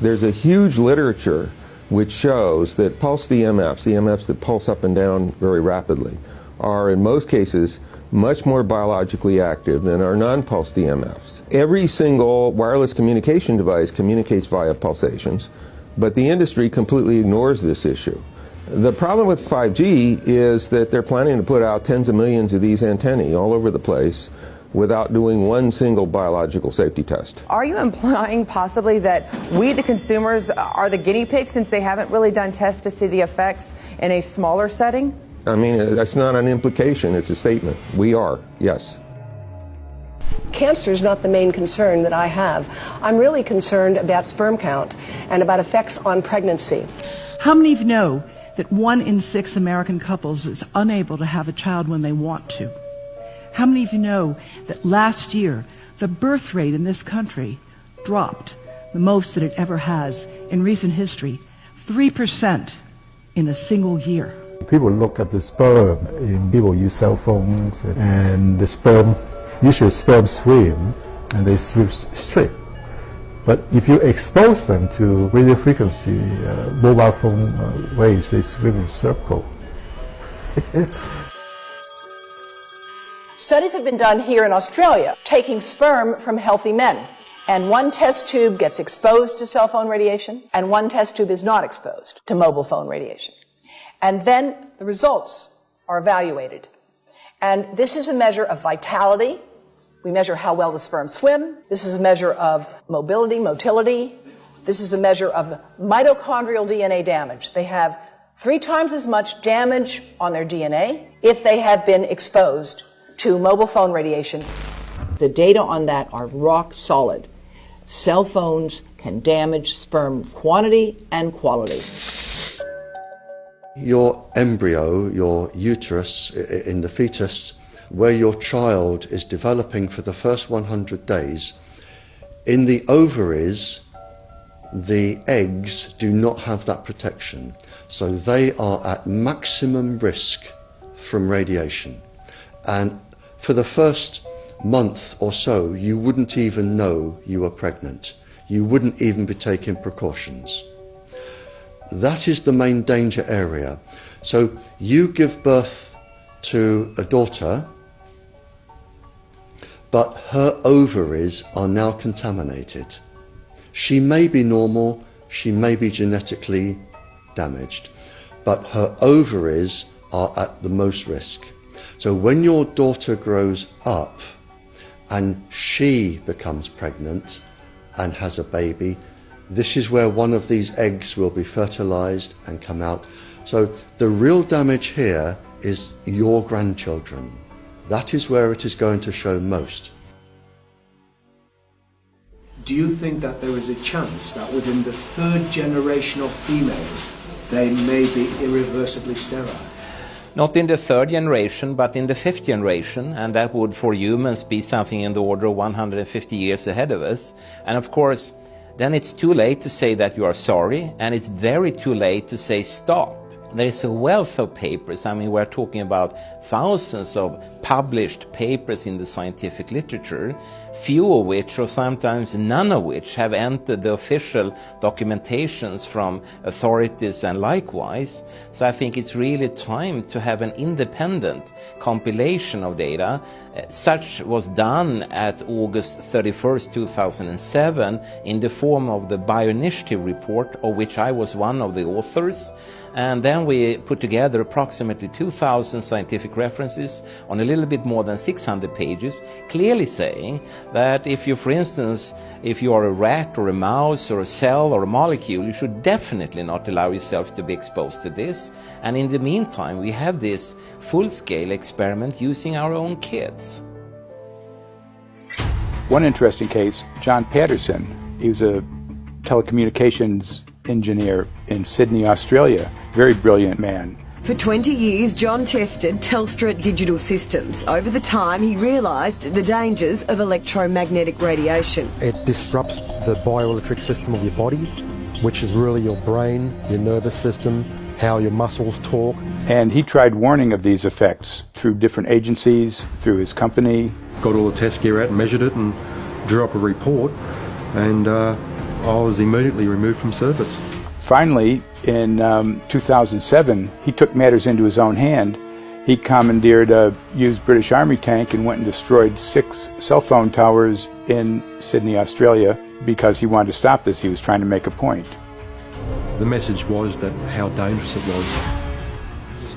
There's a huge literature which shows that pulsed EMFs that pulse up and down very rapidly, are in most cases much more biologically active than our non-pulsed EMFs. Every single wireless communication device communicates via pulsations, but the industry completely ignores this issue. The problem with 5G is that they're planning to put out tens of millions of these antennae all over the place without doing one single biological safety test.
Are you implying possibly that we, the consumers, are the guinea pigs since they haven't really done tests to see the effects in a smaller setting?
I mean, that's not an implication, it's a statement. We are, yes.
Cancer is not the main concern that I have. I'm really concerned about sperm count and about effects on pregnancy.
How many of you know that 1 in 6 American couples is unable to have a child when they want to? How many of you know that last year the birth rate in this country dropped the most that it ever has in recent history, 3% in a single year?
People look at the sperm, and people use cell phones, and the sperm, usually sperm swim, and they swim straight. But if you expose them to radio frequency, mobile phone waves, they swim in a circle.
Studies have been done here in Australia, taking sperm from healthy men. And one test tube gets exposed to cell phone radiation, and one test tube is not exposed to mobile phone radiation. And then the results are evaluated. And this is a measure of vitality. We measure how well the sperm swim. This is a measure of motility. This is a measure of mitochondrial DNA damage. They have 3 times as much damage on their DNA if they have been exposed to mobile phone radiation. The data on that are rock solid. Cell phones can damage sperm quantity and quality.
Your embryo, your uterus in the fetus, where your child is developing for the first 100 days, in the ovaries, the eggs do not have that protection. So they are at maximum risk from radiation. And for the first month or so, you wouldn't even know you were pregnant. You wouldn't even be taking precautions. That is the main danger area. So you give birth to a daughter, but her ovaries are now contaminated. She may be normal, she may be genetically damaged, but her ovaries are at the most risk. So when your daughter grows up and she becomes pregnant and has a baby, this is where one of these eggs will be fertilized and come out. So the real damage here is your grandchildren. That is where it is going to show most.
Do you think that there is a chance that within the third generation of females, they may be irreversibly sterile?
Not in the third generation, but in the fifth generation, and that would for humans be something in the order of 150 years ahead of us. And of course, then it's too late to say that you are sorry, and it's very too late to say stop. There is a wealth of papers. I mean, we're talking about thousands of published papers in the scientific literature, few of which, or sometimes none of which, have entered the official documentations from authorities and likewise. So I think it's really time to have an independent compilation of data. Such was done at August 31st, 2007 in the form of the Bioinitiative report, of which I was one of the authors. And then we put together approximately 2,000 scientific references on a little bit more than 600 pages, clearly saying that if you, for instance, if you are a rat or a mouse or a cell or a molecule, you should definitely not allow yourself to be exposed to this. And in the meantime, we have this full-scale experiment using our own kids.
One interesting case, John Patterson, he was a telecommunications engineer in Sydney, Australia. Very brilliant man.
For 20 years, John tested Telstra digital systems. Over the time, he realised the dangers of electromagnetic radiation.
It disrupts the bioelectric system of your body, which is really your brain, your nervous system, how your muscles talk.
And he tried warning of these effects through different agencies, through his company.
Got all the test gear out and measured it and drew up a report, and I was immediately removed from service.
Finally, in 2007, he took matters into his own hand. He commandeered a used British Army tank and went and destroyed 6 cell phone towers in Sydney, Australia, because he wanted to stop this. He was trying to make a point.
The message was that how dangerous it was.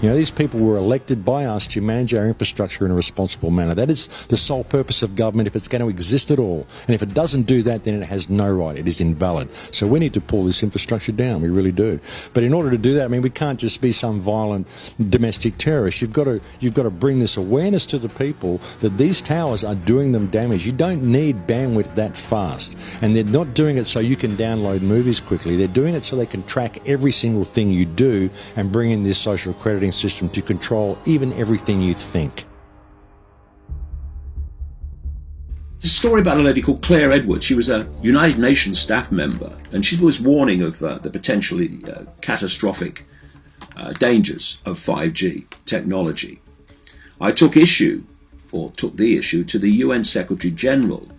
You know, these people were elected by us to manage our infrastructure in a responsible manner. That is the sole purpose of government if it's going to exist at all. And if it doesn't do that, then it has no right. It is invalid. So we need to pull this infrastructure down. We really do. But in order to do that, I mean, we can't just be some violent domestic terrorist. You've got to bring this awareness to the people that these towers are doing them damage. You don't need bandwidth that fast. And they're not doing it so you can download movies quickly. They're doing it so they can track every single thing you do and bring in this social crediting system to control even everything you think.
There's a story about a lady called Claire Edwards. She was a United Nations staff member, and she was warning of the potentially catastrophic dangers of 5G technology. I took the issue to the UN Secretary General,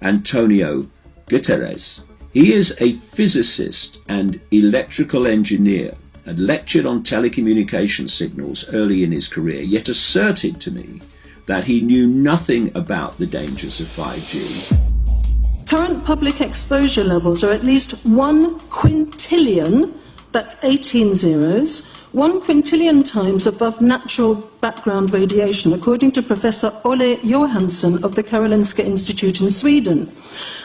Antonio Guterres. He is a physicist and electrical engineer, and lectured on telecommunication signals early in his career, yet asserted to me that he knew nothing about the dangers of 5G.
Current public exposure levels are at least 1 quintillion, that's 18 zeros, 1 quintillion times above natural background radiation, according to Professor Olle Johansson of the Karolinska Institute in Sweden.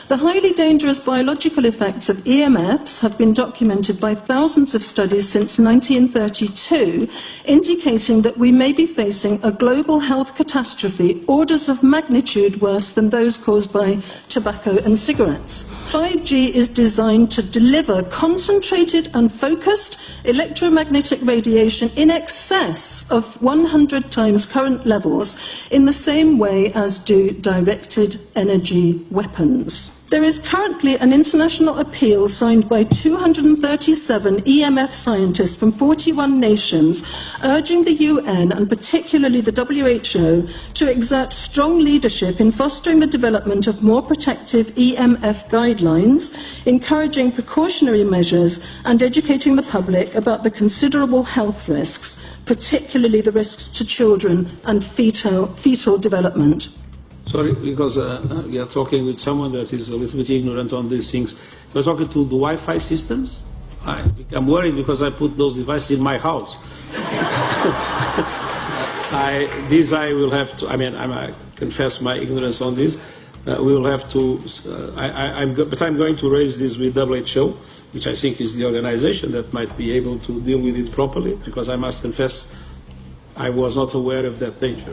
The highly dangerous biological effects of EMFs have been documented by thousands of studies since 1932, indicating that we may be facing a global health catastrophe orders of magnitude worse than those caused by tobacco and cigarettes. 5G is designed to deliver concentrated and focused electromagnetic radiation in excess of 100 times current levels in the same way as do directed energy weapons. There is currently an international appeal signed by 237 EMF scientists from 41 nations urging the UN and particularly the WHO to exert strong leadership in fostering the development of more protective EMF guidelines, encouraging precautionary measures and educating the public about the considerable health risks, particularly the risks to children and fetal development.
Sorry, because we are talking with someone that is a little bit ignorant on these things. We're talking to the Wi-Fi systems. I'm worried because I put those devices in my house. I will have to, I confess my ignorance on this. We will have to, but I'm going to raise this with WHO, which I think is the organization that might be able to deal with it properly, because I must confess I was not aware of that danger.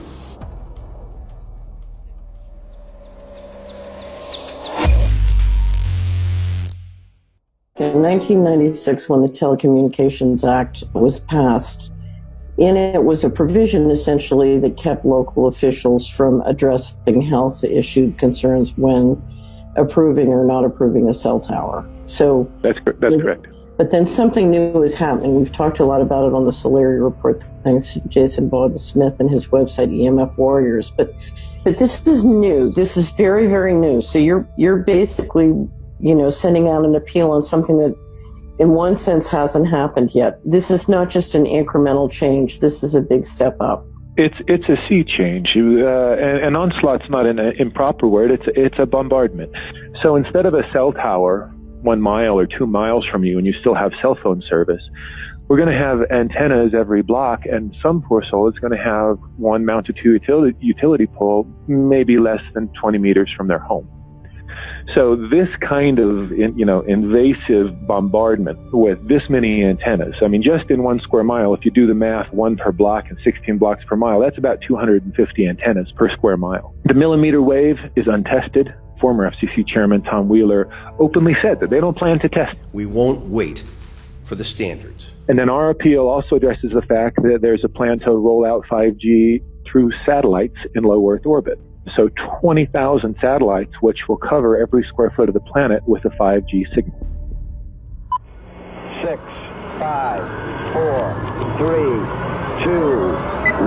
In 1996, when the Telecommunications Act was passed, in it was a provision essentially that kept local officials from addressing health issue concerns when approving or not approving a cell tower. So
that's correct.
But then something new is happening. We've talked a lot about it on the Solari report, thanks to Jason Bogdan-Smith and his website EMF Warriors. But this is new. This is very, very new. So you're basically, sending out an appeal on something that in one sense hasn't happened yet. This is not just an incremental change. This is a big step up.
It's a sea change. An onslaught's not an improper word. It's a bombardment. So instead of a cell tower 1 mile or 2 miles from you and you still have cell phone service, we're going to have antennas every block, and some poor soul is going to have one mounted to a utility pole maybe less than 20 meters from their home. So this kind of, invasive bombardment with this many antennas, just in 1 square mile, if you do the math, 1 per block and 16 blocks per mile, that's about 250 antennas per square mile. The millimeter wave is untested. Former FCC Chairman Tom Wheeler openly said that they don't plan to test.
We won't wait for the standards.
And then our appeal also addresses the fact that there's a plan to roll out 5G through satellites in low Earth orbit. So 20,000 satellites, which will cover every square foot of the planet with a 5G signal.
6, 5, 4, 3, 2,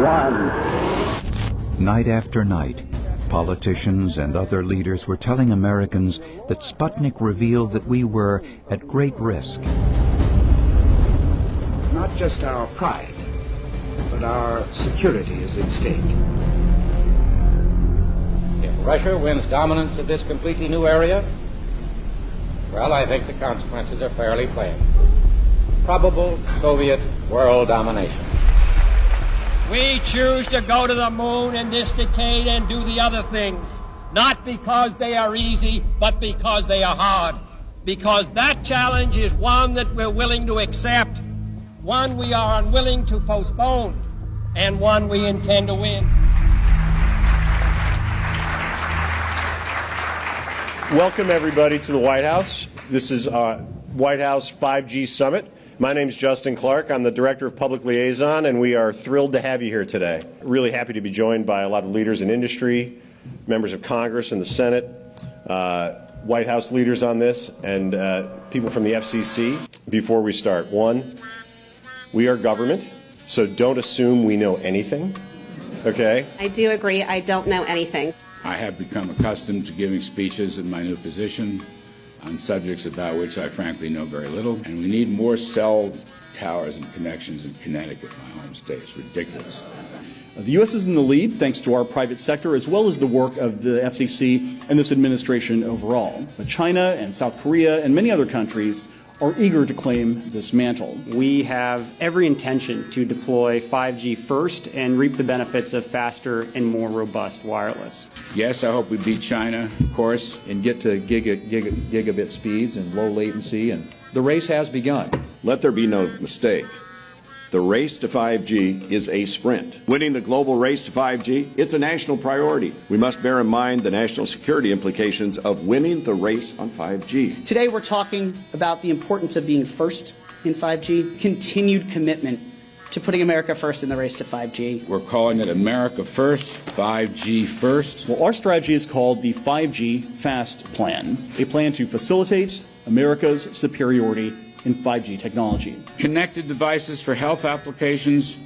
1.
Night after night, politicians and other leaders were telling Americans that Sputnik revealed that we were at great risk.
Not just our pride, but our security is at stake.
If Russia wins dominance of this completely new area, well, I think the consequences are fairly plain. Probable Soviet world domination.
We choose to go to the moon in this decade and do the other things, not because they are easy, but because they are hard. Because that challenge is one that we're willing to accept, one we are unwilling to postpone, and one we intend to win.
Welcome, everybody, to the White House. This is White House 5G Summit. My name is Justin Clark. I'm the Director of Public Liaison, and we are thrilled to have you here today. Really happy to be joined by a lot of leaders in industry, members of Congress and the Senate, White House leaders on this, and people from the FCC. Before we start, one, we are government, so don't assume we know anything, okay?
I do agree. I don't know anything.
I have become accustomed to giving speeches in my new position on subjects about which I frankly know very little, and we need more cell towers and connections in Connecticut, my home state. It's ridiculous.
The U.S. is in the lead thanks to our private sector as well as the work of the FCC and this administration overall. But China and South Korea and many other countries are eager to claim this mantle.
We have every intention to deploy 5G first and reap the benefits of faster and more robust wireless.
Yes, I hope we beat China, of course.
And get to gigabit speeds and low latency, and the race has begun.
Let there be no mistake. The race to 5G is a sprint. Winning the global race to 5G, it's a national priority. We must bear in mind the national security implications of winning the race on 5G.
Today we're talking about the importance of being first in 5G, continued commitment to putting America first in the race to 5G.
We're calling it America First, 5G First.
Well, our strategy is called the 5G Fast Plan, a plan to facilitate America's superiority in 5G technology.
Connected devices for health applications,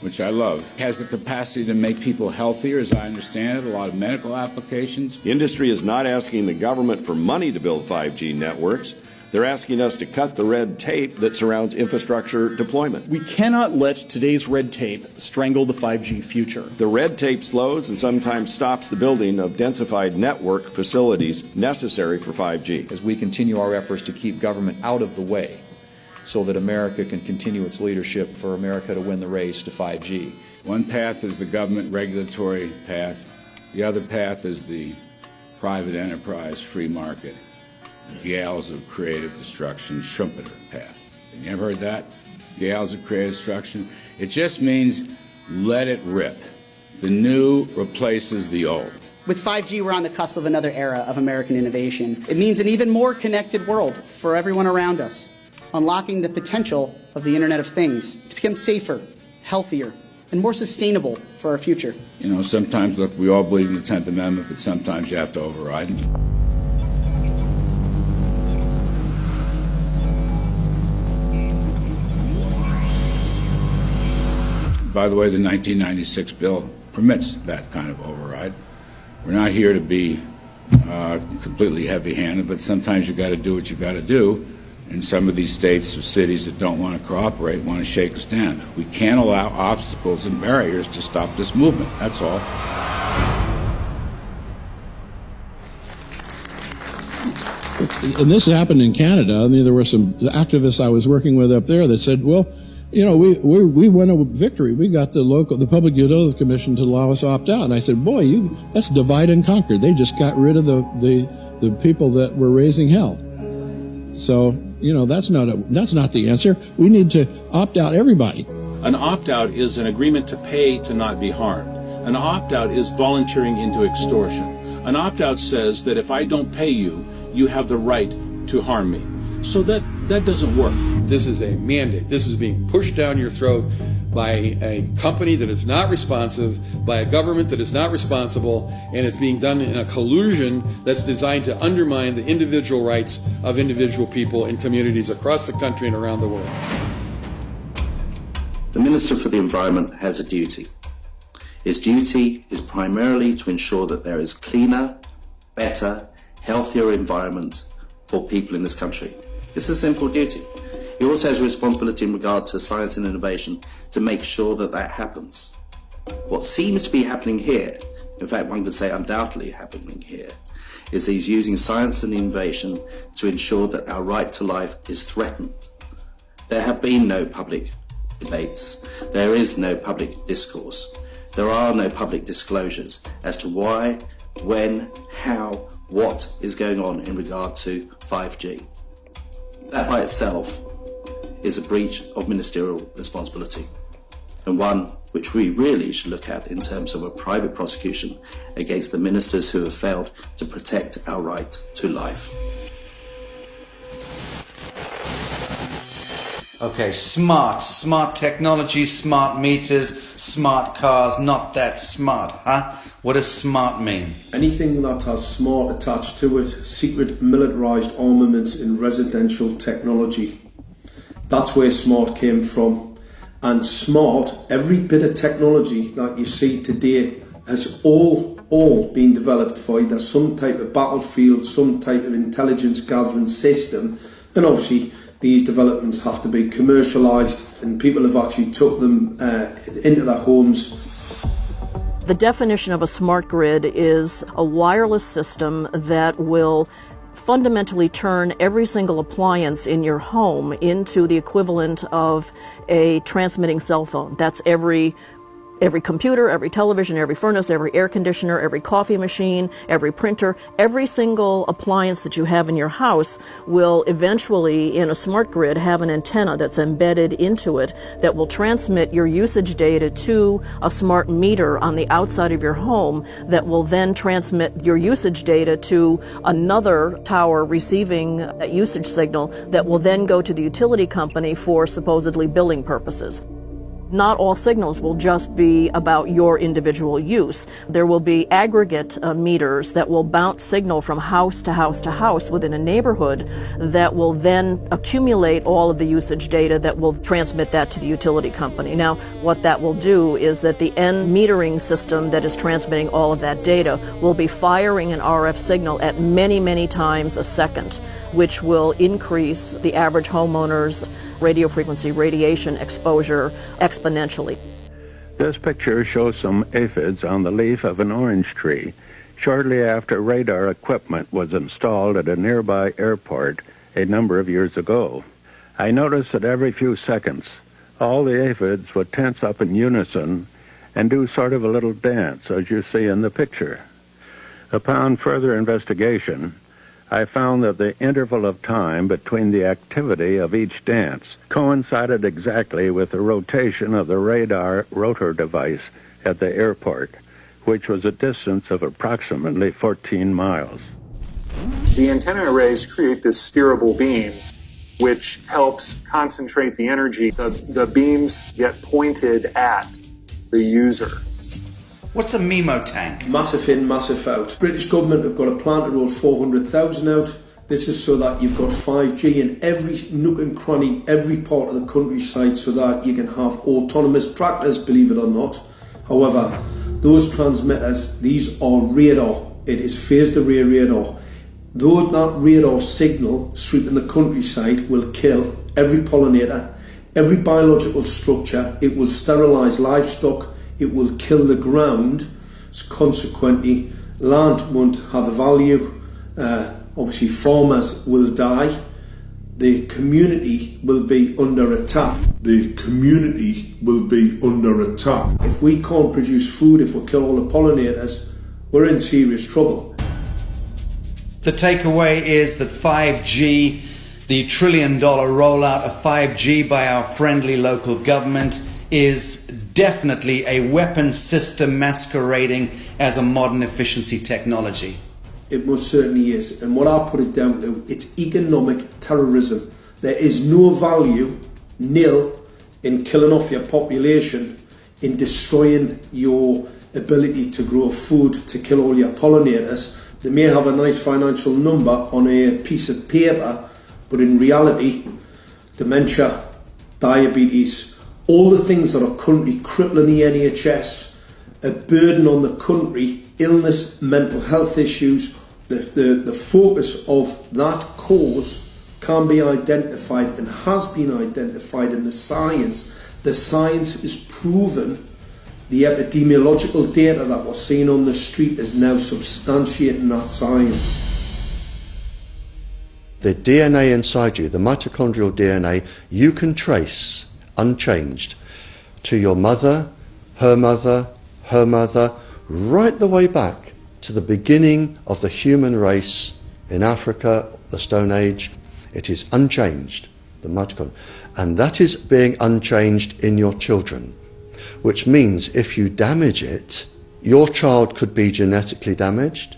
which I love, has the capacity to make people healthier, as I understand it, a lot of medical applications.
Industry is not asking the government for money to build 5G networks. They're asking us to cut the red tape that surrounds infrastructure deployment.
We cannot let today's red tape strangle the 5G future.
The red tape slows and sometimes stops the building of densified network facilities necessary for 5G.
As we continue our efforts to keep government out of the way, so that America can continue its leadership for America to win the race to 5G.
One path is the government regulatory path. The other path is the private enterprise free market, gales of creative destruction, Schumpeter path. You ever heard that? Gales of creative destruction? It just means let it rip. The new replaces the old.
With 5G, we're on the cusp of another era of American innovation. It means an even more connected world for everyone around us, unlocking the potential of the Internet of Things to become safer, healthier, and more sustainable for our future.
You know, sometimes, look, we all believe in the 10th Amendment, but sometimes you have to override it. By the way, the 1996 bill permits that kind of override. We're not here to be completely heavy-handed, but sometimes you got to do what you got to do. And some of these states or cities that don't want to cooperate want to shake us down. We can't allow obstacles and barriers to stop this movement. That's all.
And this happened in Canada. I mean, there were some activists I was working with up there that said, well, you know, we won a victory. We got the Public Utilities Commission to allow us to opt out. And I said, boy, that's divide and conquer. They just got rid of the people that were raising hell. So, you know, that's not the answer. We need to opt out everybody.
An opt-out is an agreement to pay to not be harmed. An opt-out is volunteering into extortion. An opt-out says that if I don't pay you, you have the right to harm me. So that doesn't work.
This is a mandate. This is being pushed down your throat by a company that is not responsive, by a government that is not responsible, and it's being done in a collusion that's designed to undermine the individual rights of individual people in communities across the country and around the world.
The Minister for the Environment has a duty. His duty is primarily to ensure that there is cleaner, better, healthier environment for people in this country. It's a simple duty. He also has a responsibility in regard to science and innovation to make sure that that happens. What seems to be happening here, in fact one could say undoubtedly happening here, is he's using science and innovation to ensure that our right to life is threatened. There have been no public debates. There is no public discourse. There are no public disclosures as to why, when, how, what is going on in regard to 5G. That by itself is a breach of ministerial responsibility, and one which we really should look at in terms of a private prosecution against the ministers who have failed to protect our right to life.
Okay, smart technology, smart meters, smart cars, not that smart, huh? What does smart mean?
Anything that has smart attached to it, secret militarised armaments in residential technology. That's where smart came from. And smart, every bit of technology that you see today has all been developed for either some type of battlefield, some type of intelligence gathering system, and obviously these developments have to be commercialised, and people have actually took them into their homes.
The definition of a smart grid is a wireless system that will fundamentally turn every single appliance in your home into the equivalent of a transmitting cell phone. That's every computer, every television, every furnace, every air conditioner, every coffee machine, every printer, every single appliance that you have in your house will eventually, in a smart grid, have an antenna that's embedded into it that will transmit your usage data to a smart meter on the outside of your home that will then transmit your usage data to another tower receiving a usage signal that will then go to the utility company for supposedly billing purposes. Not all signals will just be about your individual use. There will be aggregate meters that will bounce signal from house to house to house within a neighborhood that will then accumulate all of the usage data that will transmit that to the utility company. Now, what that will do is that the end metering system that is transmitting all of that data will be firing an RF signal at many, many times a second, which will increase the average homeowner's radio frequency radiation exposure exponentially.
This picture shows some aphids on the leaf of an orange tree shortly after radar equipment was installed at a nearby airport a number of years ago. I noticed that every few seconds, all the aphids would tense up in unison and do sort of a little dance, as you see in the picture. Upon further investigation, I found that the interval of time between the activity of each dance coincided exactly with the rotation of the radar rotor device at the airport, which was a distance of approximately 14 miles.
The antenna arrays create this steerable beam, which helps concentrate the energy. The beams get pointed at the user.
What's a MIMO tank?
Massive in, massive out. British government have got a plan to roll 400,000 out. This is so that you've got 5G in every nook and cranny, every part of the countryside, so that you can have autonomous tractors, believe it or not. However, those transmitters, these are radar. It is phased array radar. Though that radar signal sweeping the countryside will kill every pollinator, every biological structure, it will sterilise livestock, it will kill the ground, so consequently land won't have a value, obviously farmers will die, the community will be under attack. If we can't produce food, if we kill all the pollinators, we're in serious trouble.
The takeaway is that 5G, the $1 trillion rollout of 5G by our friendly local government, is definitely a weapon system masquerading as a modern efficiency technology.
It most certainly is. And what I put it down to, it's economic terrorism. There is no value, nil, in killing off your population, in destroying your ability to grow food, to kill all your pollinators. They may have a nice financial number on a piece of paper, but in reality, dementia, diabetes, all the things that are currently crippling the NHS, a burden on the country, illness, mental health issues, the focus of that cause can be identified and has been identified in the science. The science is proven. The epidemiological data that we're seeing on the street is now substantiating that science.
The DNA inside you, the mitochondrial DNA, you can trace unchanged to your mother, her mother, her mother, right the way back to the beginning of the human race in Africa, the Stone Age. It is unchanged, the mitochondria, and that is being unchanged in your children, which means if you damage it, your child could be genetically damaged,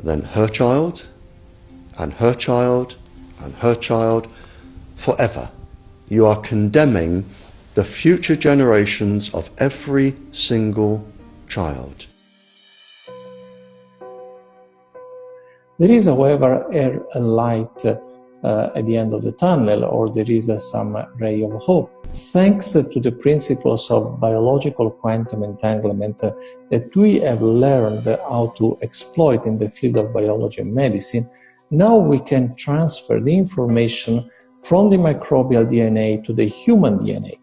then her child, and her child, and her child, forever. You are condemning the future generations of every single child.
There is, however, a light at the end of the tunnel, or there is some ray of hope. Thanks to the principles of biological quantum entanglement that we have learned how to exploit in the field of biology and medicine, now we can transfer the information from the microbial DNA to the human DNA.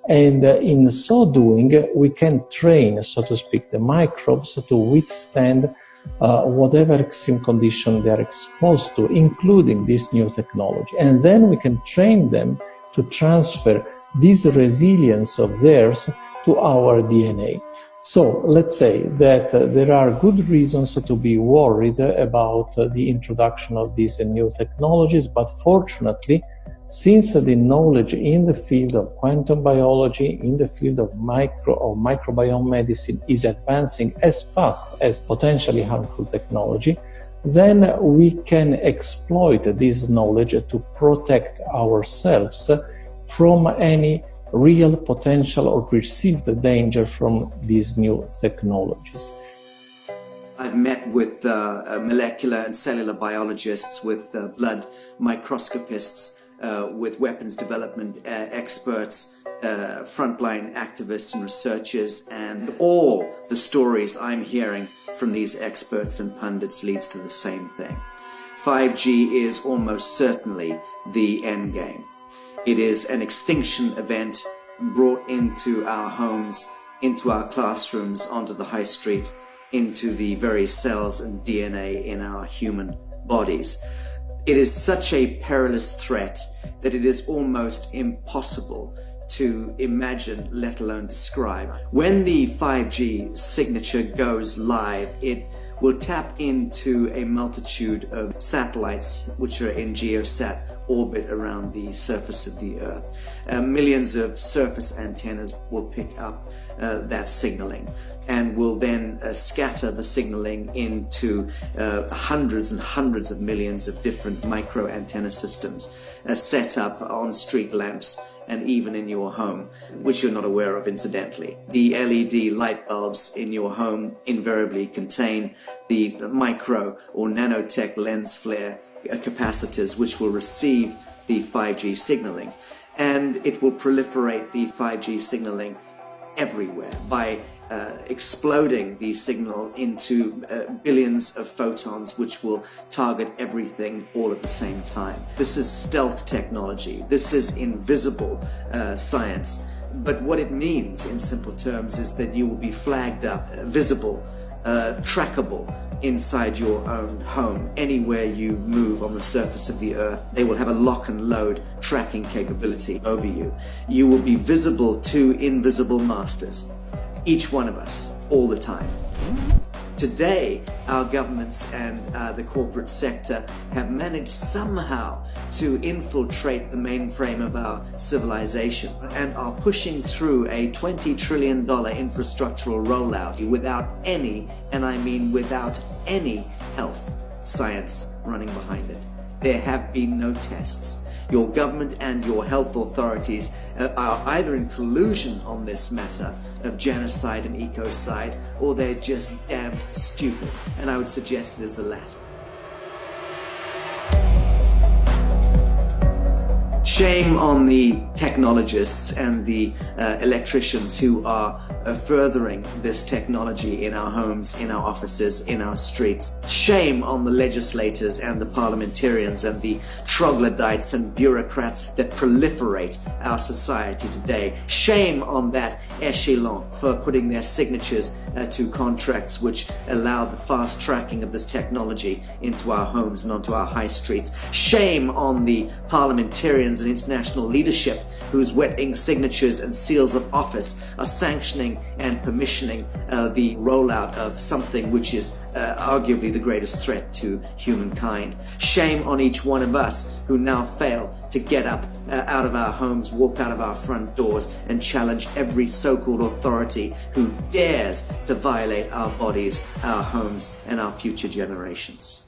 And in so doing, we can train, so to speak, the microbes to withstand whatever extreme condition they are exposed to, including this new technology. And then we can train them to transfer this resilience of theirs to our DNA. So let's say that there are good reasons to be worried about the introduction of these new technologies, but fortunately, since the knowledge in the field of quantum biology, in the field of microbiome medicine is advancing as fast as potentially harmful technology, then we can exploit this knowledge to protect ourselves from any real potential or perceived danger from these new technologies.
I've met with molecular and cellular biologists, with blood microscopists, with weapons development experts, frontline activists and researchers, and all the stories I'm hearing from these experts and pundits leads to the same thing. 5G is almost certainly the end game. It is an extinction event brought into our homes, into our classrooms, onto the high street, into the very cells and DNA in our human bodies. It is such a perilous threat that it is almost impossible to imagine, let alone describe. When the 5G signature goes live, it will tap into a multitude of satellites which are in geosat orbit around the surface of the Earth. Millions of surface antennas will pick up that signaling and will then scatter the signaling into hundreds and hundreds of millions of different micro antenna systems set up on street lamps and even in your home, which you're not aware of incidentally. The LED light bulbs in your home invariably contain the micro or nanotech lens flare capacitors which will receive the 5G signaling, and it will proliferate the 5G signaling everywhere by exploding the signal into billions of photons which will target everything all at the same time. This is stealth technology. This is invisible science. But what it means in simple terms is that you will be flagged up, visible, trackable inside your own home. Anywhere you move on the surface of the Earth, they will have a lock and load tracking capability over you. You will be visible to invisible masters, each one of us, all the time. Today, our governments and the corporate sector have managed somehow to infiltrate the mainframe of our civilization and are pushing through a $20 trillion infrastructural rollout without any, and I mean without any, health science running behind it. There have been no tests. Your government and your health authorities are either in collusion on this matter of genocide and ecocide, or they're just damn stupid, and I would suggest it is the latter. Shame on the technologists and the electricians who are furthering this technology in our homes, in our offices, in our streets. Shame on the legislators and the parliamentarians and the troglodytes and bureaucrats that proliferate our society today. Shame on that echelon for putting their signatures to contracts which allow the fast tracking of this technology into our homes and onto our high streets. Shame on the parliamentarians and international leadership whose wet ink signatures and seals of office are sanctioning and permissioning the rollout of something which is arguably the greatest threat to humankind. Shame on each one of us who now fail to get up out of our homes, walk out of our front doors and challenge every so-called authority who dares to violate our bodies, our homes and our future generations.